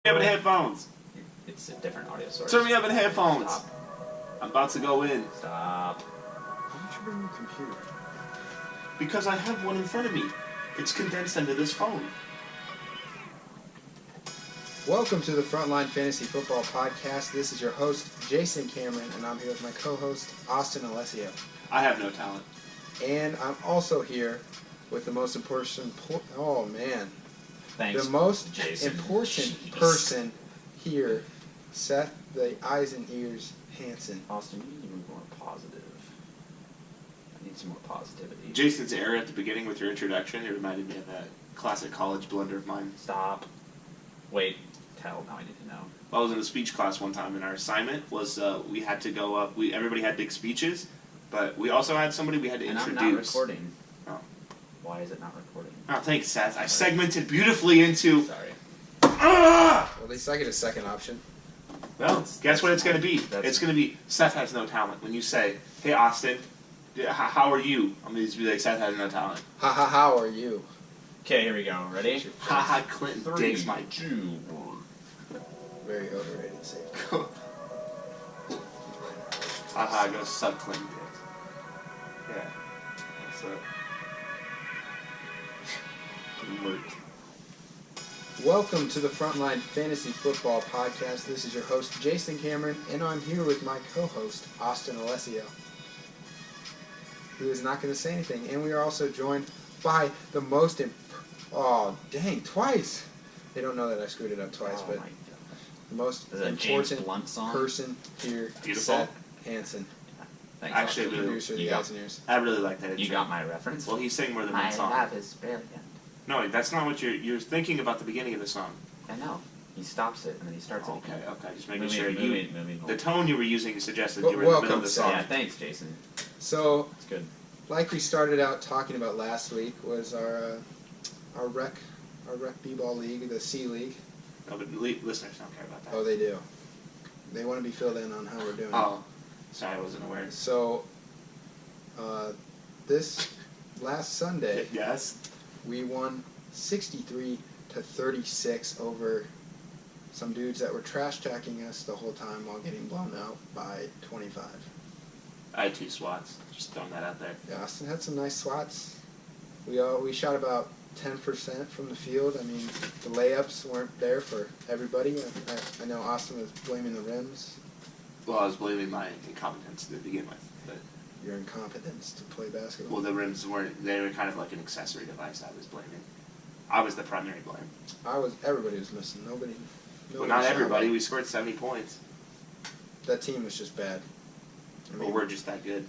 Turn me up in headphones. It's a different audio source. Turn me up in headphones. Stop. I'm about to go in. Stop. Why don't you bring your computer? Because I have one in front of me. It's condensed into this phone. Welcome to the Frontline Fantasy Football Podcast. This is your host, Jason Cameron, and I'm here with my co-host, Austin Alessio. I have no talent. And I'm also here with the most important... Thanks, the most Jason. important Jeez. person here, Seth, the eyes and ears, Hansen. Austin, you need to be more positive. I need some more positivity. Jason's error at the beginning with your introduction, it reminded me of that classic college blunder of mine. Stop. Wait. Tell. Now I need to know. I was in a speech class one time, and our assignment was we had to go up. Everybody had big speeches, but we also had somebody we had to introduce. I'm not recording. Oh. Why is it not recording? Oh, thanks, Seth. I segmented beautifully into... Sorry. Well, at least I get a second option. Well, guess what it's going to be? It's going to be, Seth has no talent. When you say, hey, Austin, how are you? I'm going to be like, Seth has no talent. Ha ha, how are you? Okay, here we go. Ready? Haha, Clinton digs my... 3, 2, 1. Very overrated statement. Haha, go suck Clinton dick. Yeah. That's it. Welcome to the Frontline Fantasy Football Podcast. This is your host, Jason Cameron, and I'm here with my co-host, Austin Alessio, who is not going to say anything. And we are also joined by the most... twice! They don't know that I screwed it up twice, but my God. the most Is that a James important Blunt song? person here, Beautiful. Seth Hansen, Thanks, Actually, Austin. really, producer of the you got- Eyes and Ears. I really like that intro. You got my reference? Well, he sang more than My one song. love is brilliant. No, that's not what you're thinking about the beginning of the song. I know. He stops it and then he starts it Okay, again. okay. Just making Moving, sure moving the tone you were using suggested Well, you were in the middle welcome, of the Seth. song. Yeah, thanks, Jason. So, It's good. like we started out talking about last week, was our rec b-ball league, the C League. No, but listeners don't care about that. Oh, they do. They want to be filled in on how we're doing. Oh, sorry, I wasn't aware. So, this last Sunday, Yes. we won 63-36 over some dudes that were trash-talking us the whole time while getting blown out by 25. I had 2 swats. Just throwing that out there. Yeah, Austin had some nice swats. We shot about 10% from the field. I mean, the layups weren't there for everybody. I know Austin was blaming the rims. Well, I was blaming my incompetence to begin with. But, Your incompetence to play basketball. well, the rims they were kind of like an accessory device I was blaming. I was the primary blame. Everybody was missing. Nobody Well, not shot. everybody. We scored 70 points. That team was just bad. I mean, Well, we're just that good.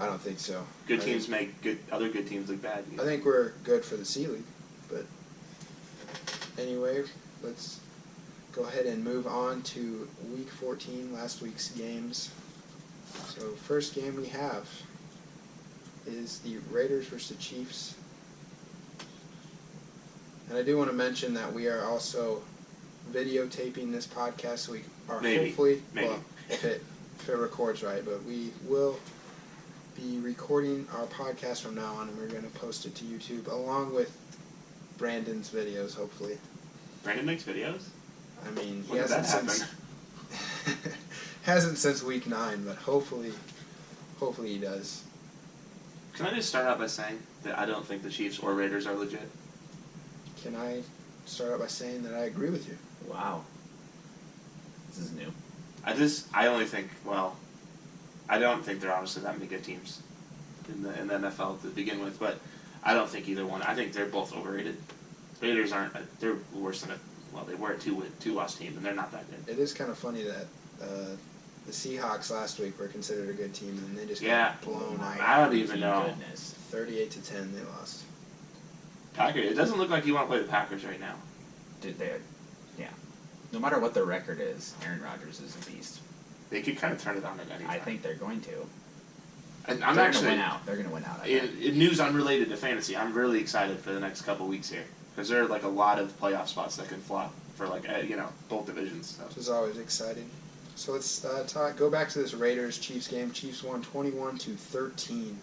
I don't think so. Good I teams make other good teams look bad. I think we're good for the C League, but anyway, let's go ahead and move on to Week 14, last week's games. So first game we have is the Raiders versus the Chiefs. And I do want to mention that we are also videotaping this podcast, so we are hopefully, well, if it records right, but we will be recording our podcast from now on, and we're going to post it to YouTube along with Brandon's videos, hopefully. Brandon makes videos? I mean, he When did that hasn't since week 9, but hopefully he does. Can I just start out by saying that I don't think the Chiefs or Raiders are legit? Can I start out by saying that I agree with you? Wow. This is new. I only think, well, I don't think there are honestly that many good teams in the NFL to begin with, but I don't think either one. I think they're both overrated. Raiders aren't, they're worse than they were a two-loss team, and they're not that good. It is kind of funny that the Seahawks last week were considered a good team, and then they just got blown out. I don't even know. Goodness. 38-10 they lost. Packers. It doesn't look like you want to play the Packers right now. Dude, yeah. No matter what their record is, Aaron Rodgers is a beast. They could kind of turn it on at any time. I think they're going to. And They're going to win out. They're going to win out. In news unrelated to fantasy, I'm really excited for the next couple weeks here because there are like a lot of playoff spots that can flop for both divisions. So. Which is always exciting. So let's go back to this Raiders-Chiefs game. Chiefs won 21-13.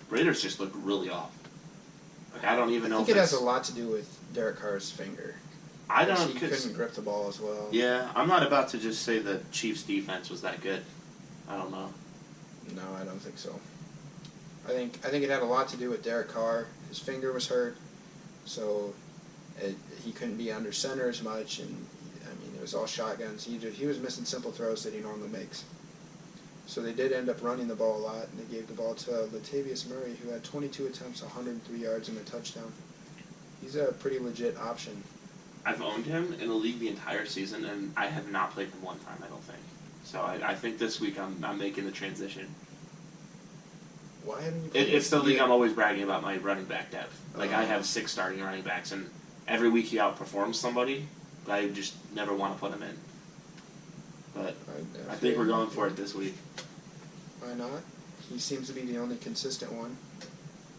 Raiders just look really off. Like, I don't even know. I think it has a lot to do with Derek Carr's finger. I don't. He couldn't grip the ball as well. Yeah, I'm not about to just say the Chiefs' defense was that good. I don't know. No, I don't think so. I think it had a lot to do with Derek Carr. His finger was hurt, so he couldn't be under center as much, and it was all shotguns. He was missing simple throws that he normally makes. So they did end up running the ball a lot, and they gave the ball to Latavius Murray, who had 22 attempts, 103 yards, and a touchdown. He's a pretty legit option. I've owned him in the league the entire season, and I have not played him one time, I don't think. So I think this week I'm making the transition. Why haven't you played It's the league I'm always bragging about my running back depth. Like, I have 6 starting running backs, and every week he outperforms somebody, but I just never want to put him in. But I think we're going for it this week. Why not? He seems to be the only consistent one.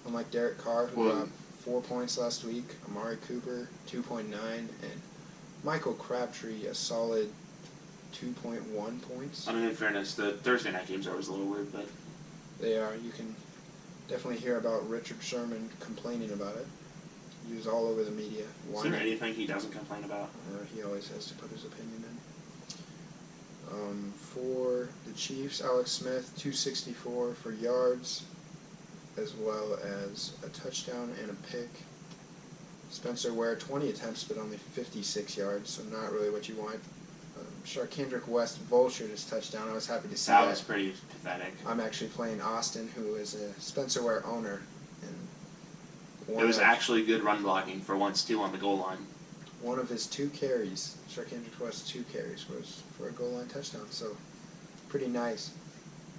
Unlike Derek Carr, who got 4 points last week, Amari Cooper, 2.9, and Michael Crabtree, a solid 2.1 points. I mean, in fairness, the Thursday night games are always a little weird, but... They are. You can definitely hear about Richard Sherman complaining about it. He was all over the media. Is there anything he doesn't complain about? He always has to put his opinion in. For the Chiefs, Alex Smith, 264 for yards, as well as a touchdown and a pick. Spencer Ware, 20 attempts, but only 56 yards, so not really what you want. Sharkendrick West vultured his touchdown. I was happy to see that. That was pretty pathetic. I'm actually playing Austin, who is a Spencer Ware owner. And it was actually good run blocking for once, too, on the goal line. One of his 2 carries, Sharkendrick West's 2 carries, was for a goal line touchdown, so pretty nice.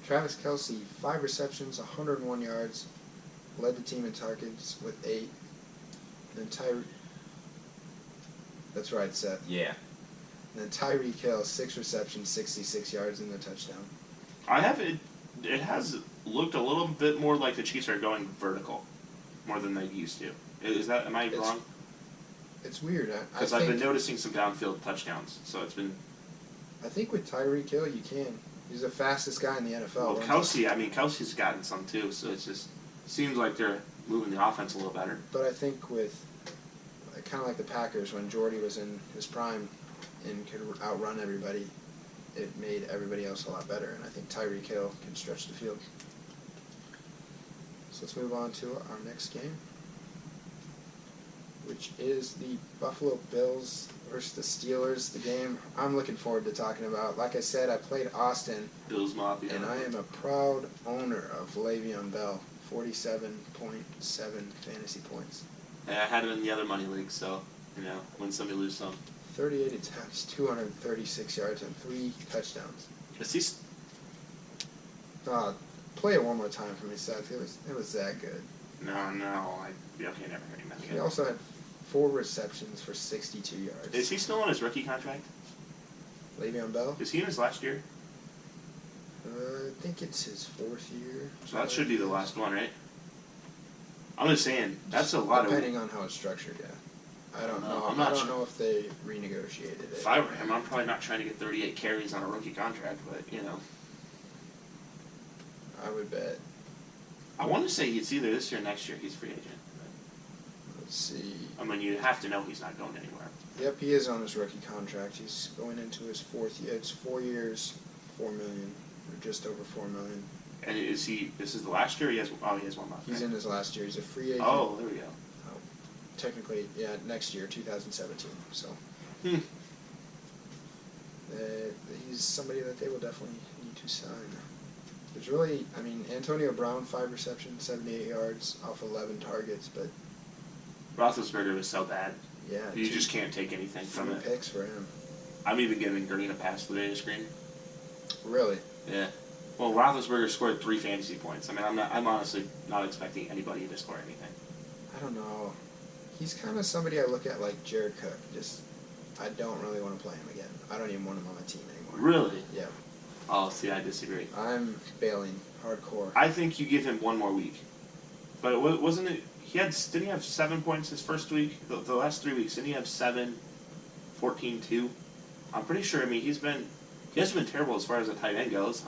Travis Kelce, 5 receptions, 101 yards, led the team in targets with 8. And that's right, Seth. Yeah. And then Tyreek Hill, 6 receptions, 66 yards, and a touchdown. It has looked a little bit more like the Chiefs are going vertical, more than they used to. Am I wrong? It's weird. Because I've been noticing some downfield touchdowns, so it's been... I think with Tyreek Hill, you can. He's the fastest guy in the NFL. Well, Kelsey's gotten some too, so it just seems like they're moving the offense a little better. But I think with, kind of like the Packers, when Jordy was in his prime and could outrun everybody, it made everybody else a lot better, and I think Tyreek Hill can stretch the field. So let's move on to our next game, which is the Buffalo Bills versus the Steelers, the game I'm looking forward to talking about. Like I said, I played Austin. Bills Mafia. And I am a proud owner of Le'Veon Bell, 47.7 fantasy points. I had it in the other money league, so, win some, you lose some. 38 attempts, 236 yards, and 3 touchdowns. Play it one more time for me, Seth. It was that good. No, okay, never heard him that He also had 4 receptions for 62 yards. Is he still on his rookie contract? Le'Veon Bell? Is he in his last year? I think it's his 4th year. So that should be the last one, right? I'm just saying, that's a lot depending on how it's structured, yeah. I don't know. I don't know if they renegotiated it. If I were him, I'm probably not trying to get 38 carries on a rookie contract, but, I would bet. I want to say it's either this year or next year he's free agent. Let's see. I mean, you have to know he's not going anywhere. Yep, he is on his rookie contract. He's going into his 4th year. It's 4 years, $4 million, or just over $4 million. And this is the last year? He has one left. He's in his last year. He's a free agent. Oh, there we go. Technically, yeah, next year, 2017. So he's somebody that they will definitely need to sign. There's really, Antonio Brown, 5 receptions, 78 yards off 11 targets, but Roethlisberger was so bad. Yeah, you just can't take anything from it. 3 picks for him. I'm even giving Green a pass today to screen. Really? Yeah. Well, Roethlisberger scored 3 fantasy points. I'm honestly not expecting anybody to score anything. I don't know. He's kind of somebody I look at like Jared Cook. I don't really want to play him again. I don't even want him on my team anymore. Really? Yeah. Oh, see, I disagree. I'm bailing hardcore. I think you give him one more week. But wasn't it? Didn't he have 7 points his first week? The last 3 weeks, didn't he have 7, 14, 2? I'm pretty sure. He hasn't been terrible as far as a tight end goes.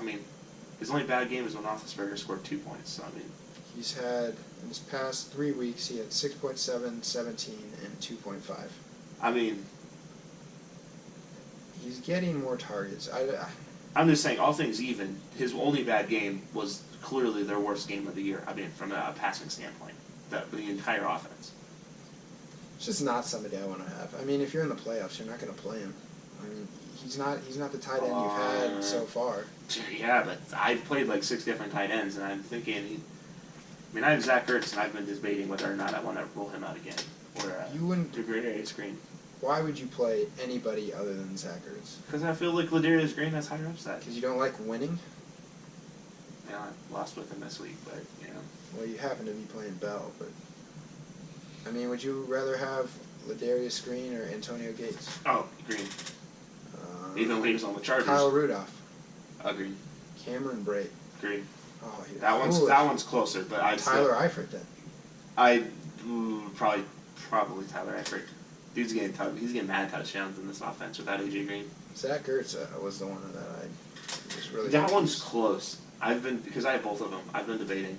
His only bad game is when Roethlisberger scored 2 points. So he's had in his past 3 weeks he had 6.7, 17, and 2.5. He's getting more targets. I'm just saying, all things even, his only bad game was clearly their worst game of the year. I mean, from a passing standpoint, the entire offense. It's just not somebody I want to have. I mean, if you're in the playoffs, you're not going to play him. I mean, he's not the tight end you've had so far. Yeah, but I've played like 6 different tight ends, and I'm thinking, I have Zach Ertz, and I've been debating whether or not I want to roll him out again or you wouldn't do Ladarius Green. Why would you play anybody other than Zach Ertz? Because I feel like Ladarius Green has higher upside. Because you don't like winning? Yeah, I lost with him this week, but Well, you happen to be playing Bell, but I mean, would you rather have Ladarius Green or Antonio Gates? Oh, Green. Even when he was on the Chargers. Kyle Rudolph. Green. Cameron Brate. Green. Oh, that one's closer, but I'd Tyler Eifert then. Probably Tyler Eifert. He's getting mad touchdowns in this offense without AJ Green. Zach Ertz was the one that I was really. That one's close. Because I have both of them. I've been debating.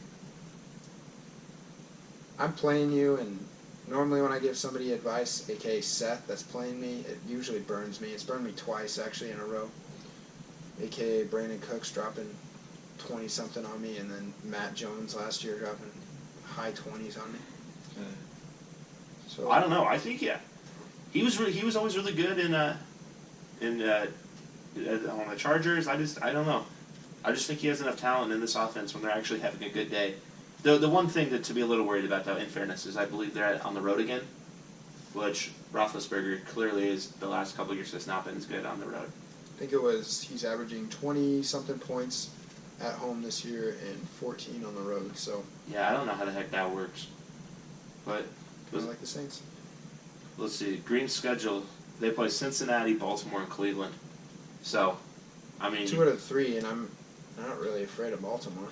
I'm playing you, and normally when I give somebody advice, aka Seth, that's playing me, it usually burns me. It's burned me twice actually in a row. Aka Brandon Cooks dropping 20-something on me, and then Matt Jones last year dropping high 20s on me. So I don't know. I think he was always really good on the Chargers. I don't know. I just think he has enough talent in this offense when they're actually having a good day. The one thing to be a little worried about, though, in fairness, is I believe they're on the road again, which Roethlisberger clearly is the last couple of years has not been as good on the road. I think he's averaging 20-something points at home this year and 14 on the road. So yeah, I don't know how the heck that works, but like the Saints. Let's see. Green's schedule. They play Cincinnati, Baltimore, and Cleveland. So, 2 out of 3, and I'm not really afraid of Baltimore.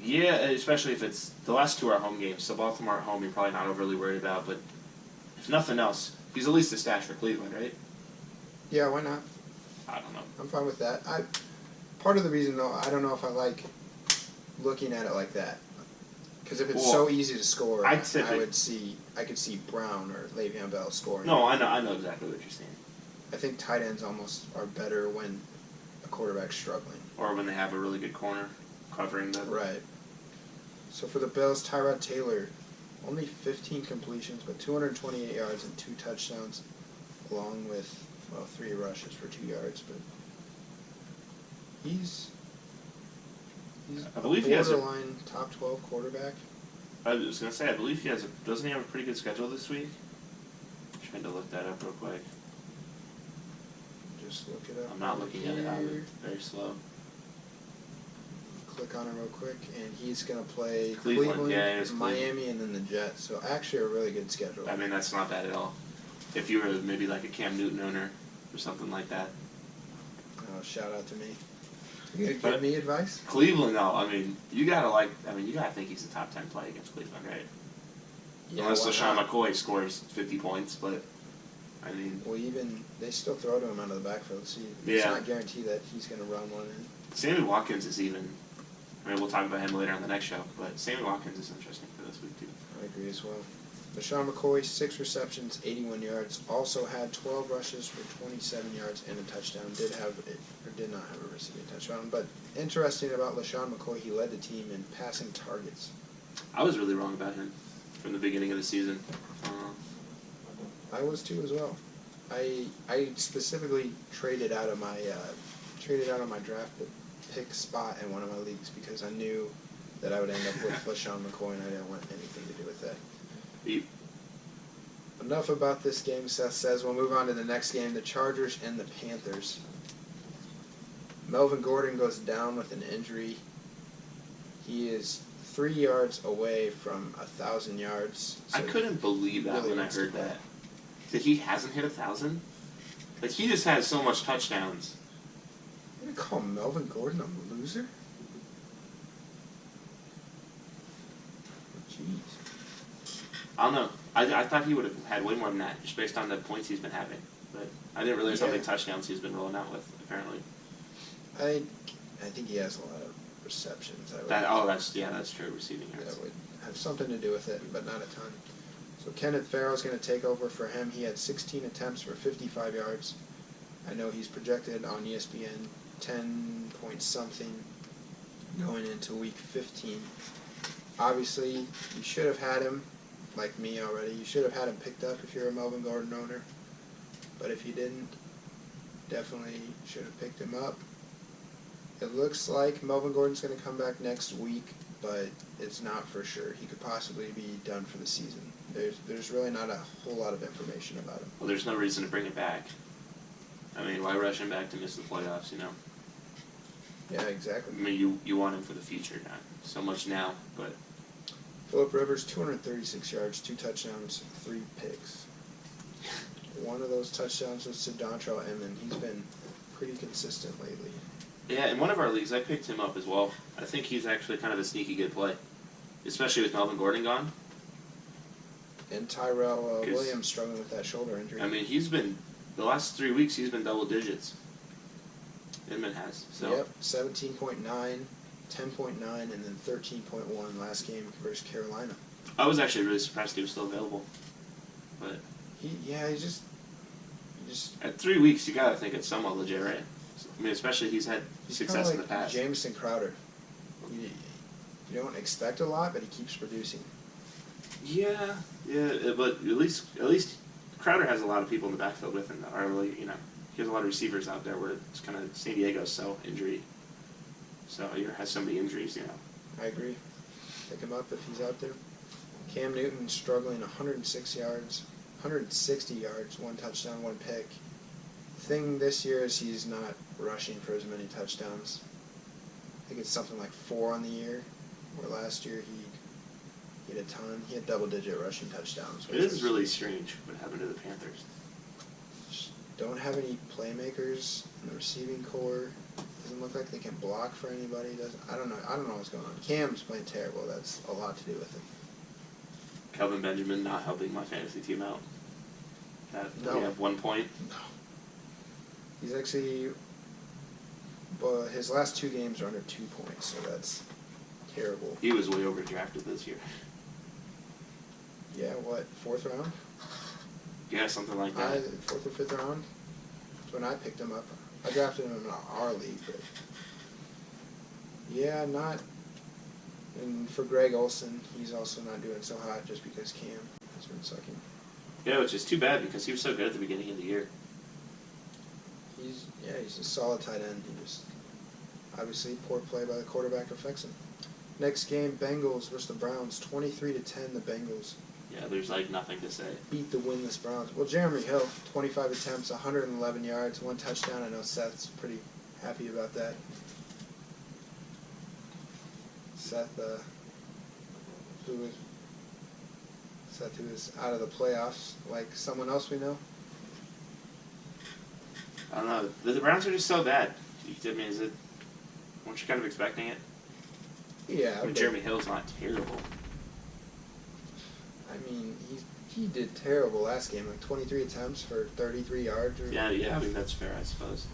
Yeah, especially if it's the last 2 are home games. So Baltimore at home, you're probably not overly worried about. But if nothing else, he's at least a stash for Cleveland, right? Yeah, why not? I don't know. I'm fine with that. Part of the reason, though, I don't know if I like looking at it like that. Because if it's so easy to score, I could see Brown or Le'Veon Bell scoring. No, I know exactly what you're saying. I think tight ends almost are better when a quarterback's struggling. Or when they have a really good corner covering them. Right. So for the Bills, Tyrod Taylor, only 15 completions, but 228 yards and 2 touchdowns, along with 3 rushes for 2 yards. But he's I believe he has a borderline top 12 quarterback. I was going to say, I believe doesn't he have a pretty good schedule this week? I'm trying to look that up real quick. Just look it up. I'm not looking at it. I'm very slow. Click on it real quick, and he's going to play Cleveland, Miami, and then the Jets. So actually a really good schedule. That's not bad at all. If you were maybe like a Cam Newton owner or something like that. Oh, shout out to me. You gonna give me advice? Cleveland, though, you gotta think he's a top 10 play against Cleveland, right? Yeah, unless LaShawn McCoy scores 50 points, but well, even they still throw to him out of the backfield. So it's not guaranteed that he's gonna run one in. Sammy Watkins is even. We'll talk about him later on the next show, but Sammy Watkins is interesting for this week too. I agree as well. LaShawn McCoy, 6 receptions, 81 yards. Also had 12 rushes for 27 yards and a touchdown. Did not have a receiving touchdown. But interesting about LaShawn McCoy, he led the team in passing targets. I was really wrong about him from the beginning of the season. I was too as well. I specifically traded out of my draft pick spot in one of my leagues because I knew that I would end up with LaShawn McCoy, and I didn't want anything to do with that. Enough about this game, Seth says. We'll move on to the next game, the Chargers and the Panthers. Melvin Gordon goes down with an injury. He is 3 yards away from 1,000 yards. So I couldn't believe that when I heard that he hasn't hit 1,000. Like, he just has so much touchdowns. You're gonna call Melvin Gordon a loser? Jeez. I don't know. I thought he would have had way more than that, just based on the points he's been having. But I didn't realize how many touchdowns he's been rolling out with, apparently. I think he has a lot of receptions. That's true, receiving yards. That would have something to do with it, but not a ton. So Kenneth Farrell's going to take over for him. He had 16 attempts for 55 yards. I know he's projected on ESPN 10 point something going into week 15. Obviously, you should have had him, like me already, you should have had him picked up if you're a Melvin Gordon owner. But if you didn't, definitely should have picked him up. It looks like Melvin Gordon's going to come back next week, but it's not for sure. He could possibly be done for the season. There's really not a whole lot of information about him. Well, there's no reason to bring him back. I mean, why rush him back to miss the playoffs, you know? Yeah, exactly. I mean, you want him for the future, not so much now, but... Phillip Rivers, 236 yards, 2 touchdowns, 3 picks. One of those touchdowns was to Dontrell Inman. He's been pretty consistent lately. Yeah, in one of our leagues, I picked him up as well. I think he's actually kind of a sneaky good play, especially with Melvin Gordon gone. And Tyrell Williams struggling with that shoulder injury. I mean, he's been, the last 3 weeks, he's been double digits. Inman has. So. Yep, 17.9, 10.9, and then 13.1 last game versus Carolina. I was actually really surprised he was still available. But He just at 3 weeks, you gotta think it's somewhat legit, right? I mean, especially he's had success like in the past. Jamison Crowder. You don't expect a lot, but he keeps producing. Yeah, but at least Crowder has a lot of people in the backfield with him that are really, you know, he has a lot of receivers out there where it's kind of San Diego's so injury. So he has so many injuries, you know. I agree. Pick him up if he's out there. Cam Newton struggling 160 yards, 1 touchdown, 1 pick. The thing this year is he's not rushing for as many touchdowns. I think it's something like 4 on the year, where last year he had a ton. He had double-digit rushing touchdowns. It is really strange what happened to the Panthers. Don't have any playmakers in the receiving core. Doesn't look like they can block for anybody. I don't know what's going on. Cam's playing terrible. That's a lot to do with it. Kelvin Benjamin not helping my fantasy team out. No. We have 1 point. No. He's actually, well, his last 2 games are under 2 points, so that's terrible. He was way overdrafted this year. Yeah, what, 4th round? Yeah, something like that. 4th or 5th round? That's when I picked him up. I drafted him in our league, but yeah, not. And for Greg Olsen, he's also not doing so hot just because Cam has been sucking. Yeah, which is too bad because he was so good at the beginning of the year. He's a solid tight end. He just, obviously, poor play by the quarterback affects him. Next game, Bengals versus the Browns, 23-10. The Bengals. Yeah, there's like nothing to say. Beat the winless Browns. Well, Jeremy Hill, 25 attempts, 111 yards, 1 touchdown. I know Seth's pretty happy about that. Seth, who is out of the playoffs, like someone else we know. I don't know. The Browns are just so bad. I mean, weren't you kind of expecting it? Yeah. I mean, Jeremy Hill's not terrible. I mean, he did terrible last game, like 23 attempts for 33 yards. Yeah, I mean, that's fair, I suppose.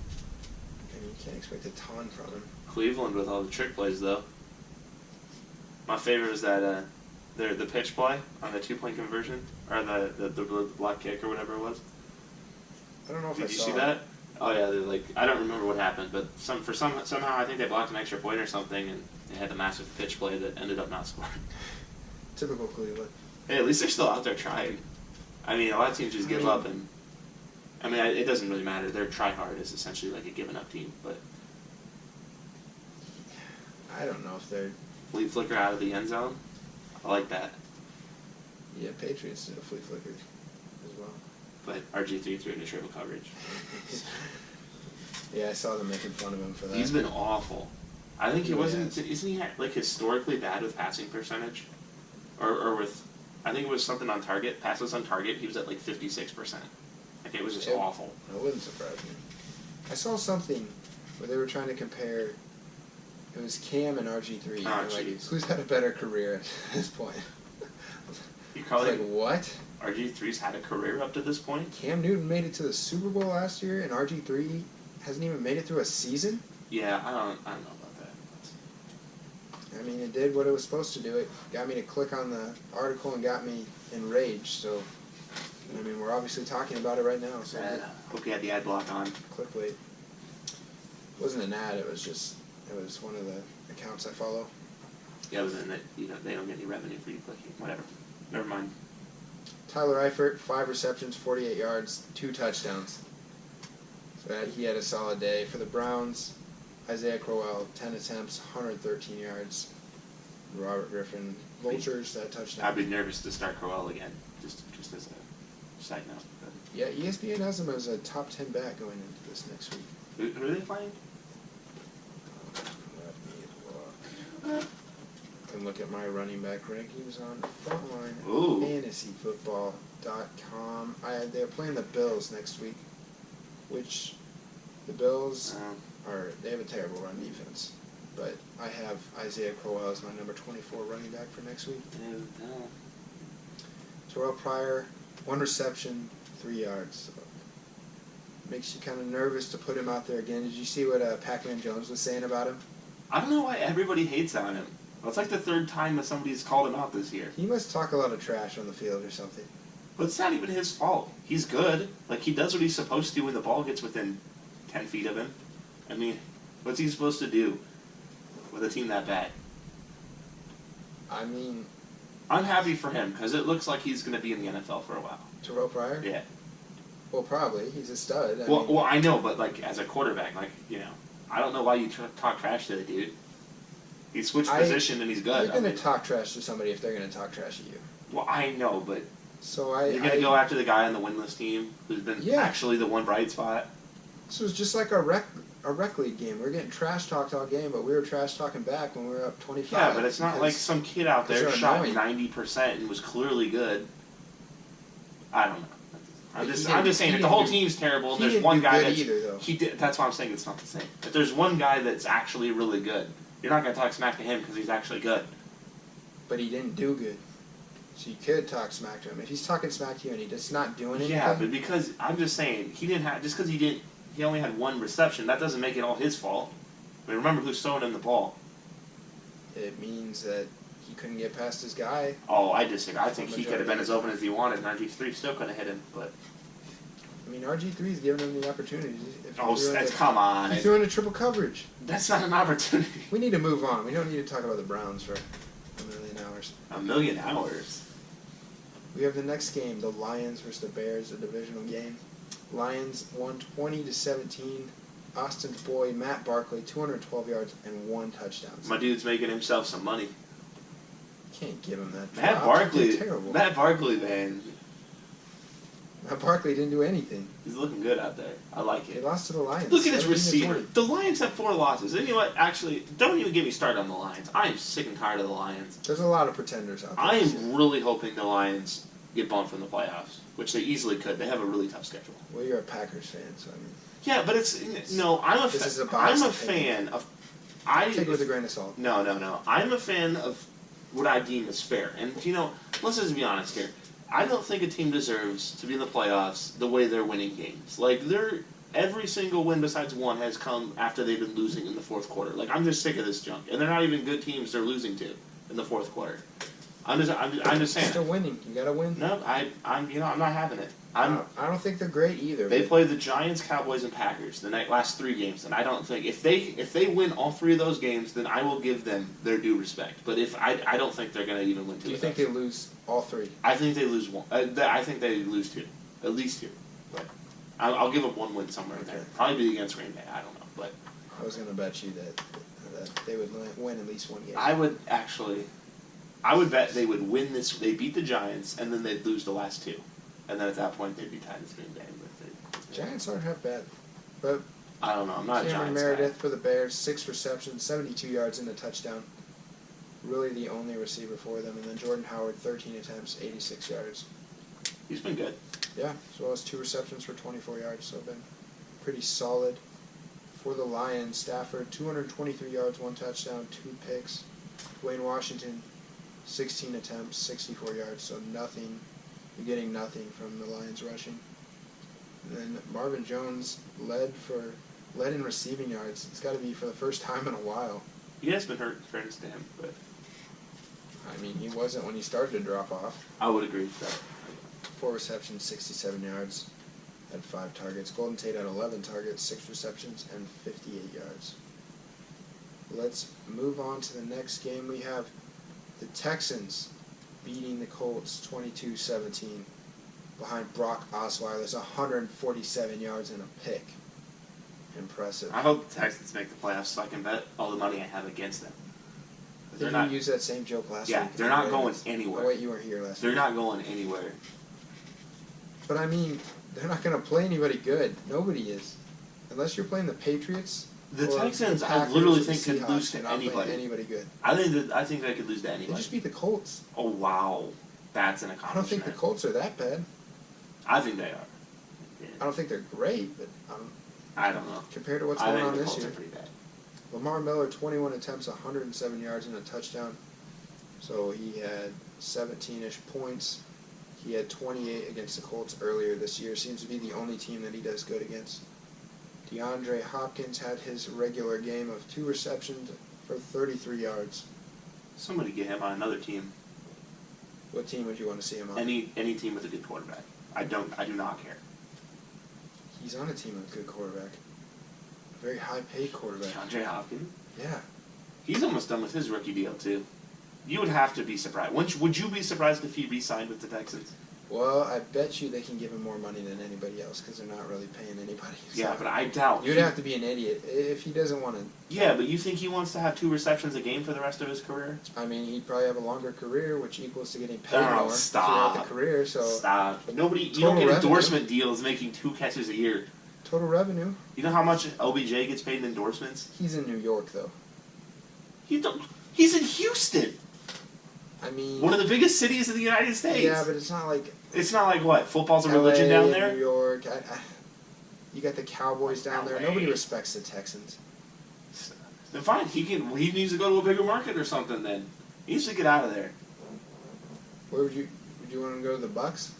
I mean, you can't expect a ton from him. Cleveland with all the trick plays, though. My favorite is that the pitch play on the 2-point conversion, or the block kick or whatever it was. I don't know if Did you see that? Oh yeah, I don't remember what happened, but somehow I think they blocked an extra point or something, and they had the massive pitch play that ended up not scoring. Typical Cleveland. Hey, at least they're still out there trying. I mean, a lot of teams just give up, and I mean, it doesn't really matter. Their try hard is essentially like a given up team, but I don't know if they're flea flicker out of the end zone. I like that. Yeah, Patriots did a flea flicker as well. But RG3 threw into triple coverage. Yeah, I saw them making fun of him for that. He's been awful. I think he wasn't. Isn't he like historically bad with passing percentage, or with? I think it was something on target. Passes on target. He was at like 56%. Like it was just awful. It wouldn't surprise me. I saw something where they were trying to compare. It was Cam and RG3. Oh, like, who's had a better career at this point? You call it like what? RG3's had a career up to this point. Cam Newton made it to the Super Bowl last year, and RG3 hasn't even made it through a season. Yeah, I don't know about that. I mean, it did what it was supposed to do. It got me to click on the article and got me enraged. So I mean, we're obviously talking about it right now. So hope you had the ad block on. Clickbait. It wasn't an ad. It was one of the accounts I follow. Yeah, but then they don't get any revenue for you clicking. Whatever. Never mind. Tyler Eifert, 5 receptions, 48 yards, 2 touchdowns. So he had a solid day. For the Browns, Isaiah Crowell, 10 attempts, 113 yards. Robert Griffin, Vultures, that touchdown. I'd be nervous to start Crowell again, just as a side note. But. Yeah, ESPN has him as a top 10 back going into this next week. Who are they playing? Let me look. I can look at my running back rankings on Frontline Fantasy Football.com. They're playing the Bills next week, which the Bills they have a terrible run defense. But I have Isaiah Crowell as my number 24 running back for next week. Terrell Pryor, 1 reception, 3 yards. So makes you kind of nervous to put him out there again. Did you see what Pac-Man Jones was saying about him? I don't know why everybody hates on him. Well, it's like the 3rd time that somebody's called him out this year. He must talk a lot of trash on the field or something. But it's not even his fault. He's good. Like, he does what he's supposed to when the ball gets within 10 feet of him. I mean, what's he supposed to do with a team that bad? I mean... I'm happy for him, because it looks like he's going to be in the NFL for a while. Terrell Pryor? Yeah. Well, probably. He's a stud. Well, I know, but, like, as a quarterback, like, I don't know why you talk trash to the dude. He switched position and he's good. You're going to talk trash to somebody if they're going to talk trash to you. Well, I know, but you're going to go after the guy on the winless team who's been actually the one bright spot. This was just like a rec league game. We were getting trash talked all game, but we were trash talking back when we were up 25. Yeah, but it's not like some kid out there shot 90% and was clearly good. I don't know. I'm just saying, if the whole team's terrible and there's one guy that's why I'm saying it's not the same. If there's one guy that's actually really good, you're not going to talk smack to him because he's actually good. But he didn't do good. So you could talk smack to him. If he's talking smack to you and he's just not doing anything. Yeah, but because, I'm just saying, he only had 1 reception, that doesn't make it all his fault. I mean, remember who's throwing him the ball. It means that he couldn't get past his guy. Oh, I disagree. I think he could have been as open as he wanted, and RG3 still could have hit him, but... I mean, RG3's giving him the opportunity. Come on. He's doing a triple coverage. That's not an opportunity. We need to move on. We don't need to talk about the Browns for a million hours. A million hours? We have the next game, the Lions versus the Bears, a divisional game. Lions won 20-17. Austin's boy, Matt Barkley, 212 yards and 1 touchdown. My dude's making himself some money. Can't give him that. Matt Barkley, man. Matt Barkley didn't do anything. He's looking good out there. I like it. He lost to the Lions. Look at his receiver. The Lions have 4 losses. And you know what? Actually, don't even get me started on the Lions. I am sick and tired of the Lions. There's a lot of pretenders out there. I am really hoping the Lions get bumped from the playoffs, which they easily could. They have a really tough schedule. Well, you're a Packers fan, so I mean... Yeah, but I'm a fan of... Take it with a grain of salt. No. I'm a fan of what I deem as fair. And, let's just be honest here. I don't think a team deserves to be in the playoffs the way they're winning games. Like, every single win besides 1 has come after they've been losing in the 4th quarter. Like, I'm just sick of this junk. And they're not even good teams they're losing to in the 4th quarter. I'm just saying. Still winning. You gotta win. No, I'm not having it. I don't think they're great either. They play the Giants, Cowboys, and Packers the last 3 games, and I don't think if they win all 3 of those games, then I will give them their due respect. But if I don't think they're going to even win 2. Do you think they lose all 3? I think they lose 1. I think they lose 2, at least 2. But I'll give them 1 win somewhere in there. Probably be against Green Bay. I don't know, but I was going to bet you that they would win at least 1 game. I would bet they would win this. They beat the Giants, and then they'd lose the last 2. And then at that point, they'd be tied with Green Bay. Giants aren't half bad. But I don't know. I'm not a Cameron Giants Meredith guy. for the Bears, 6 receptions, 72 yards and a touchdown. Really the only receiver for them. And then Jordan Howard, 13 attempts, 86 yards. He's been good. Yeah, as well as 2 receptions for 24 yards. So been pretty solid. For the Lions, Stafford, 223 yards, 1 touchdown, 2 picks. Dwayne Washington, 16 attempts, 64 yards. So nothing. You're getting nothing from the Lions rushing. And then Marvin Jones led in receiving yards. It's got to be for the first time in a while. He has been hurt, in fairness to him, but I mean, he wasn't when he started to drop off. I would agree with that. 4 receptions, 67 yards, had 5 targets. Golden Tate had 11 targets, 6 receptions, and 58 yards. Let's move on to the next game. We have the Texans beating the Colts 22-17 behind Brock Osweiler's 147 yards and a pick. Impressive. I hope the Texans make the playoffs so I can bet all the money I have against them. Did you use that same joke last week? Yeah, they're not going anywhere. Oh, wait, you weren't here last week. They're not going anywhere. But, I mean, they're not going to play anybody good. Nobody is. Unless you're playing the Patriots. The or Texans, the I literally Packers or think, the could lose Seahawks, to not playing anybody. Anybody good. I think they could lose to They anybody. just beat the Colts. Oh, wow. That's an I don't accomplishment. think the Colts are that bad. I think they are. Yeah. I don't think they're great, but I don't know. compared to what's I going think on the this Colts year. are pretty bad. Lamar Miller, 21 attempts, 107 yards and a touchdown. So he had 17-ish points. He had 28 against the Colts earlier this year. Seems to be the only team that he does good against. DeAndre Hopkins had his regular game of 2 receptions for 33 yards. Somebody get him on another team. What team would you want to see him on? Any team with a good quarterback. I do not care. He's on a team with a good quarterback. A very high-paid quarterback. DeAndre Hopkins. Yeah. He's almost done with his rookie deal too. You would have to be surprised. Would you be surprised if he re-signed with the Texans? Well, I bet you they can give him more money than anybody else because they're not really paying anybody. So Yeah, but I doubt. you'd have to be an idiot if he doesn't want to. Yeah, but you think he wants to have 2 receptions a game for the rest of his career? I mean, he'd probably have a longer career, which equals to getting paid Oh, more stop. throughout the career. So Stop. Nobody. You Total don't get revenue. endorsement deals making 2 catches a year. total revenue. You know how much OBJ gets paid in endorsements? He's in New York, though. He's in Houston, I mean, one of the biggest cities in the United States. yeah, but it's not like It's not like what? Football's a LA religion down and there? New York. You got the Cowboys down there. LA. Nobody respects the Texans. Then fine, he needs to go to a bigger market or something then. He needs to get out of there. Where would you want to go to the Bucks?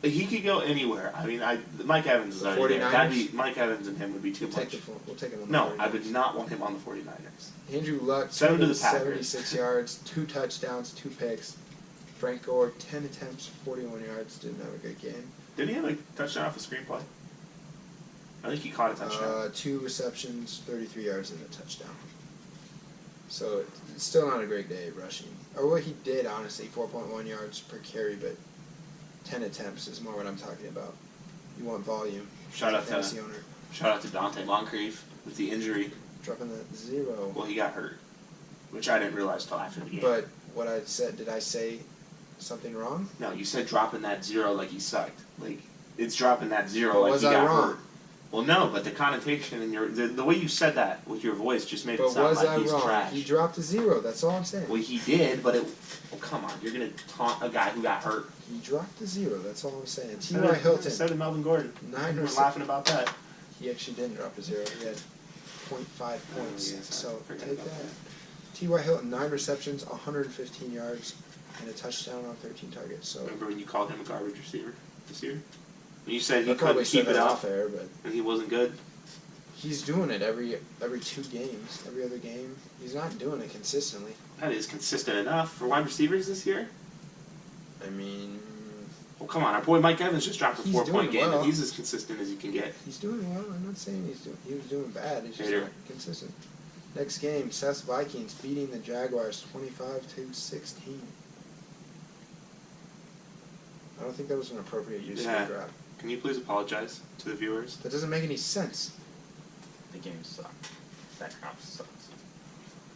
He could go anywhere. I mean, Mike Evans is already there. 49ers? That'd be, Mike Evans and him would be too We'll much. take him on the No, 49ers. I would not want him on the 49ers. Andrew Luck, Send him to the Packers. 76 yards, 2 touchdowns, 2 picks. Frank Gore, 10 attempts, 41 yards. Didn't have a good game. Did he have a touchdown off a screenplay? I think he caught a touchdown. 2 receptions, 33 yards, and a touchdown. So it's still not a great day rushing. Or what he did, honestly, 4.1 yards per carry, but 10 attempts is more what I'm talking about. You want volume. Shout out Fantasy owner. to Dante Moncrief with the injury. Dropping that 0. Well, he got hurt, which I didn't realize till after the game. But what I said, did I say something wrong? No, you said dropping that 0 like he sucked. Like, it's dropping that 0 But like was he I got wrong? hurt. Well, no, but the connotation in the way you said that with your voice just made it But sound was like I he's wrong? trash. He dropped a 0. That's all I'm saying. Well, he did, but come on, you're gonna taunt a guy who got hurt. He dropped a 0. That's all I'm saying. So T.Y. Hilton. So did Melvin Gordon. 9 We're receptions. laughing about that. He actually didn't drop a 0. He had 0.5 points. yes, I So forgot take about that. that. T.Y. Hilton, 9 receptions, 115 yards, and a touchdown on 13 targets. So Remember when you called him a garbage receiver this year? When you said he I probably couldn't said keep it that up off air, but and he wasn't good? he's doing it every 2 games, every other game. He's not doing it consistently. That is consistent enough for wide receivers this year. I mean, Well, come on, our boy Mike Evans just dropped a He's 4-point doing game, well. and he's as consistent as you can get. he's doing well. I'm not saying he was doing bad. He's just Hater. not consistent. Next game, Seth's Vikings beating the Jaguars 25-16. I don't think that was an appropriate use Yeah. of the grab. Can you please apologize to the viewers? That doesn't make any sense. The game sucked. That crap sucks.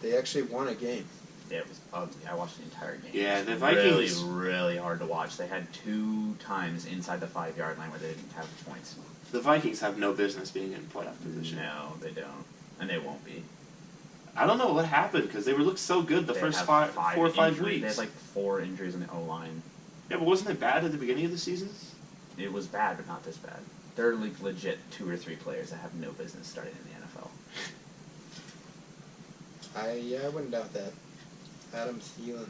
They actually won a game. Yeah, it was ugly. I watched the entire game. Yeah, It the was Vikings- really hard to watch. They had 2 times inside the 5-yard line where they didn't have points. The Vikings have no business being in playoff position. No, they don't, and they won't be. I don't know what happened because they looked so good the They first have 4 or 5 injuries. weeks. They had like 4 injuries in the O-line. Yeah, but wasn't it bad at the beginning of the season? It was bad, but not this bad. They're like legit 2 or 3 players that have no business starting in the NFL. I wouldn't doubt that. Adam Thielen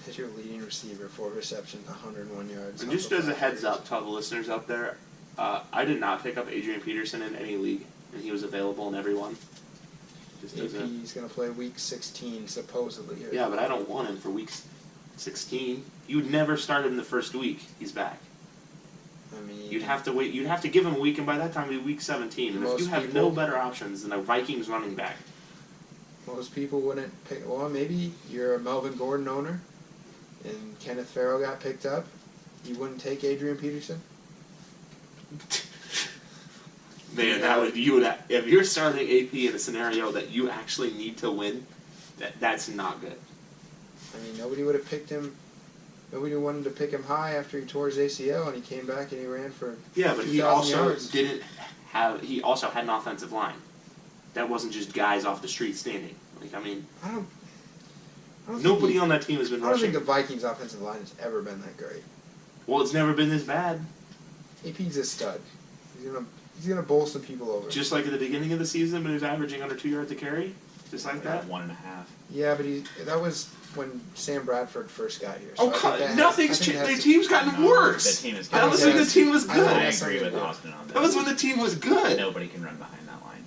is your leading receiver, 4 receptions, 101 yards. And just as a heads up to all the listeners out there, I did not pick up Adrian Peterson in any league, and he was available in every one. Just as a, AP's going to play week 16, supposedly. Here. yeah, but I don't want him for week 16. You would never start him the first week. He's back. I mean, You'd have to wait. You'd have to give him a week, and by that time, it'd be week 17. And if you have no better options than a Vikings running back, most people wouldn't pick. Well, maybe you're a Melvin Gordon owner, and Kenneth Farrell got picked up. You wouldn't take Adrian Peterson. man, that would you would if you're starting AP in a scenario that you actually need to win, that's not good. I mean, nobody would have picked him. Nobody wanted to pick him high after he tore his ACL, and he came back and he ran for but he also yards. didn't have. He also had an offensive line. That wasn't just guys off the street standing. Like I mean, I don't nobody on that team has been I don't rushing. think the Vikings' offensive line has ever been that great. Well, it's never been this bad. AP's a stud. He's gonna bowl some people over. Just like at the beginning of the season, when he was averaging under 2 yards a carry, just like that. 1.5. Yeah, but that was when Sam Bradford first got here. So nothing's changed. The team's gotten worse. The team is I was when the team was good. I agree with Austin on that. That was when the team was good. Nobody can run behind that line.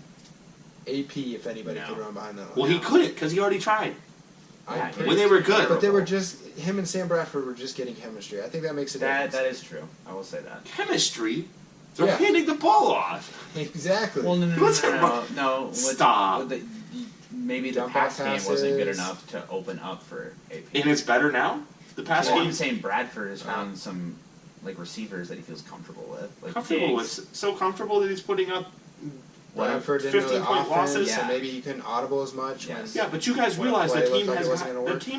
AP, if anybody could run behind that line. Well, he couldn't because he already tried. Yeah, when they were good. But they were just, him and Sam Bradford were just getting chemistry. I think that makes a difference. That is true. I will say that. Chemistry? They're handing the ball off. Exactly. Well, no. Stop. Maybe the pass game wasn't good enough to open up for AP. And it's better now? The pass game? I'm saying Bradford has found some receivers that he feels comfortable with. So comfortable that he's putting up Bradford didn't know the 15-point offense, losses. so maybe he couldn't audible as much. Yes. Yeah, but you guys realize the team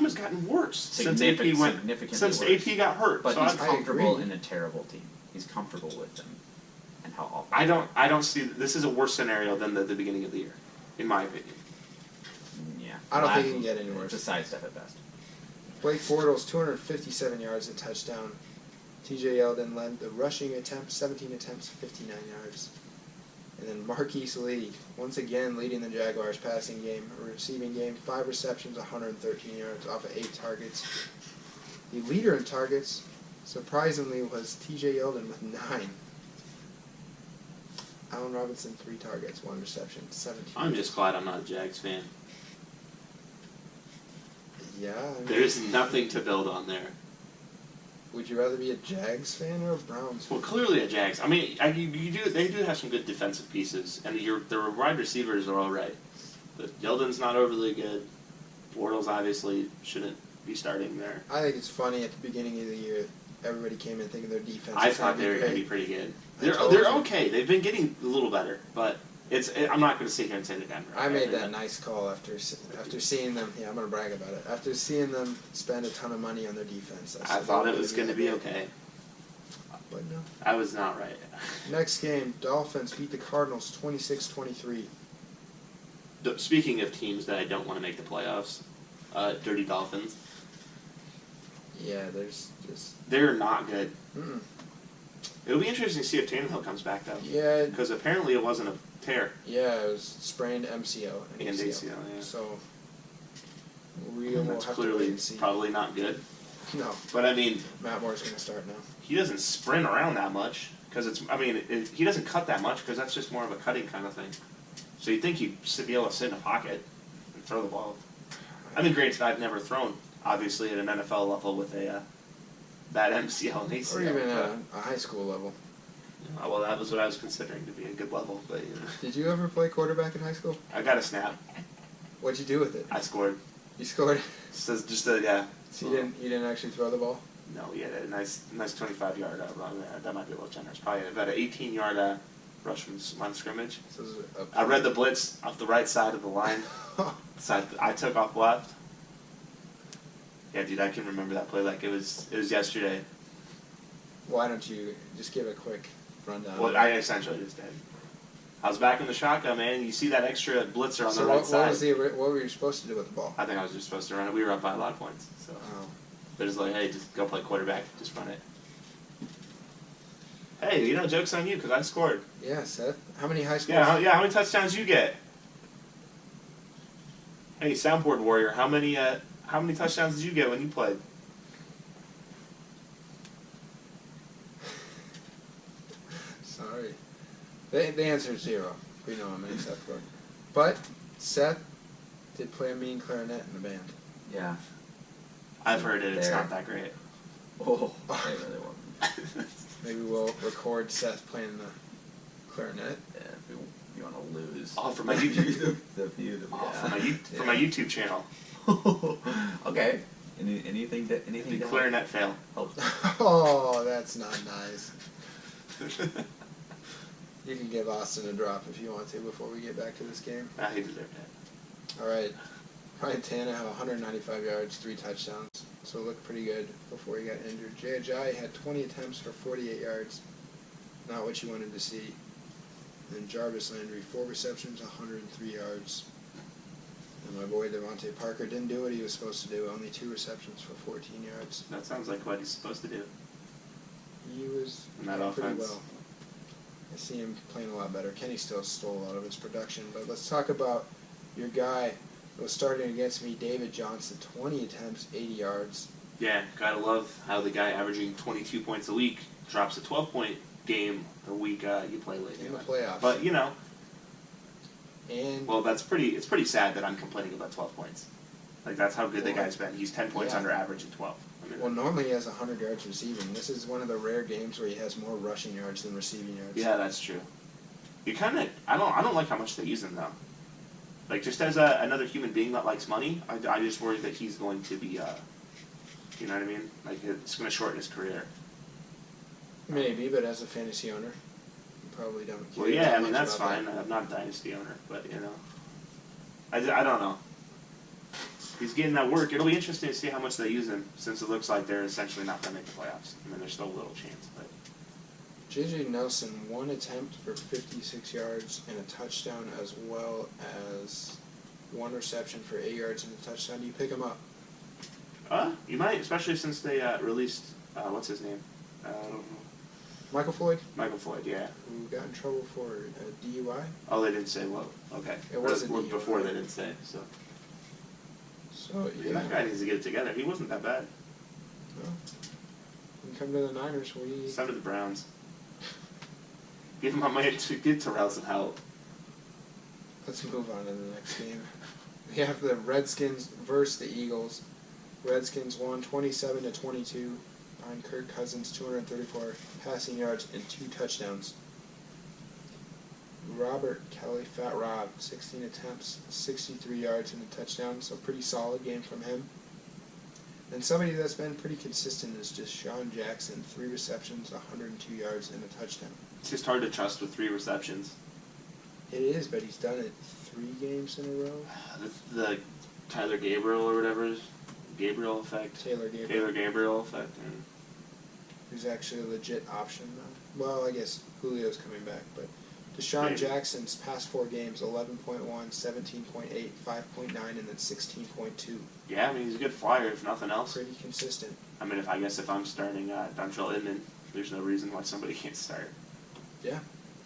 has gotten worse since AP got hurt. But so he's comfortable in a terrible team. He's comfortable with them. And how awful. I don't see this is a worse scenario than the beginning of the year, in my opinion. Yeah. I don't think he can get any worse. It's a sidestep at best. Blake Bortles, 257 yards, a touchdown. TJ Yeldon led the rushing attempts, 17 attempts, 59 yards. And then Marquise Lee, once again leading the Jaguars passing game, receiving game, 5 receptions, 113 yards off of 8 targets. The leader in targets, surprisingly, was TJ Yeldon with 9. Allen Robinson, 3 targets, 1 reception, 17. I'm just glad I'm not a Jags fan. Yeah. There's nothing to build on there. Would you rather be a Jags fan or a Browns fan? Well, clearly a Jags. I mean, they do have some good defensive pieces, and their wide receivers are all right. But Yeldon's not overly good. Bortles obviously shouldn't be starting there. I think it's funny at the beginning of the year, everybody came in thinking their defense. I thought they were going to be pretty good. They're okay. They've been getting a little better, but I'm not going to sit here and say they're Denver. I made that nice call after seeing them. Yeah, I'm going to brag about it. After seeing them spend a ton of money on their defense, I thought it was going to be okay. But no. I was not right. Next game, Dolphins beat the Cardinals 26-23. Speaking of teams that I don't want to make the playoffs, Dirty Dolphins. Yeah, they're not good. Mm-mm. It'll be interesting to see if Tannehill comes back, though. Yeah. Because apparently it wasn't a tear. Yeah, it was sprained MCL. And ACL, yeah. So, we'll that's have clearly to wait and see. probably not good. No. But, I mean... Matt Moore's going to start now. He doesn't sprint around that much. Because he doesn't cut that much because that's just more of a cutting kind of thing. So you'd think he'd be able to sit in a pocket and throw the ball. I mean, granted, I've never thrown, obviously, at an NFL level with that MCL and ACL. Or even a high school level. Well, that was what I was considering to be a good level. But Did you ever play quarterback in high school? I got a snap. What'd you do with it? I scored. You scored? Yeah. So you didn't actually throw the ball? No, he had a nice 25-yard run there. That might be a little generous. Probably about an 18-yard rush from line of scrimmage. So I read the blitz off the right side of the line. So I took off left. Yeah, dude, I can remember that play like it was yesterday. Why don't you just give a quick rundown? Well, I essentially just did. I was back in the shotgun, man. You see that extra blitzer on the right side. What were you supposed to do with the ball? I think I was just supposed to run it. We were up by a lot of points. So they're just like, hey, just go play quarterback. Just run it. Hey, joke's on you because I scored. Yeah, Seth. How many high schools? Yeah, how many touchdowns you get? Hey, soundboard warrior, how many touchdowns did you get when you played? Sorry. The answer is 0. We know how many Seth scored. But Seth did play a mean clarinet in the band. Yeah. I've heard it. It's not that great. Oh, it really wasn't. Maybe we'll record Seth playing the clarinet. Yeah, if you want to lose. Oh, for my YouTube. the view that we have. For my YouTube channel. Okay. Anything The to clarinet fail. help? Oh, that's not nice. You can give Austin a drop if you want to before we get back to this game. He deserved it. All right. Ryan Tannehill, 195 yards, 3 touchdowns. So it looked pretty good before he got injured. Jay Ajayi had 20 attempts for 48 yards. Not what you wanted to see. And Jarvis Landry, 4 receptions, 103 yards. And my boy Devontae Parker didn't do what he was supposed to do. Only 2 receptions for 14 yards. That sounds like what he's supposed to do. He was In that playing pretty offense. well. I see him playing a lot better. Kenny still stole a lot of his production. But let's talk about your guy that was starting against me, David Johnson. 20 attempts, 80 yards. Yeah, gotta love how the guy averaging 22 points a week drops a 12-point game the week you play late In the playoffs. But And well, it's pretty sad that I'm complaining about 12 points. Like that's how good the guy's been. He's 10 points under average in 12. I mean, well, normally he has 100 yards receiving. This is one of the rare games where he has more rushing yards than receiving yards. yeah, that's true. You kind of I don't like how much they use him though. Like just as another human being that likes money, I just worry that he's going to be you know what I mean? Like it's going to shorten his career. Maybe, but as a fantasy owner, you probably don't care. Well, yeah, too I mean much that's about fine. that. I'm not a dynasty owner, but I don't know. He's getting that work. It'll be interesting to see how much they use him, since it looks like they're essentially not going to make the playoffs. I mean, there's still a little chance, but J.J. Nelson, 1 attempt for 56 yards and a touchdown, as well as 1 reception for 8 yards and a touchdown. Do you pick him up? you might, especially since they released what's his name? I don't know. Michael Floyd, Michael Floyd, yeah. who got in trouble for a DUI. Oh, they didn't say. Well, okay. It wasn't Or DUI. before they didn't say. So So, yeah, that guy needs to get it together. He wasn't that bad. Well, you can come to the Niners. So did the Browns. Give him my money to get Terrell some help. Let's move on to the next game. We have the Redskins versus the Eagles. Redskins won 27-22 behind Kirk Cousins, 234 passing yards and 2 touchdowns. Robert Kelly, Fat Rob, 16 attempts, 63 yards and a touchdown, so pretty solid game from him. And somebody that's been pretty consistent is just Deshaun Jackson, 3 receptions, 102 yards and a touchdown. It's just hard to trust with 3 receptions. It is, but he's done it 3 games in a row. The Tyler Gabriel or whatever, Gabriel effect. Taylor Gabriel. Taylor Gabriel effect. Who's actually a legit option now. Well, I guess Julio's coming back, but Deshaun Maybe. Jackson's past 4 games, 11.1, 17.8, 5.9, and then 16.2. Yeah, I mean he's a good flyer if nothing else. Pretty consistent. I mean if I'm starting Dontrell Inman, there's no reason why somebody can't start Yeah,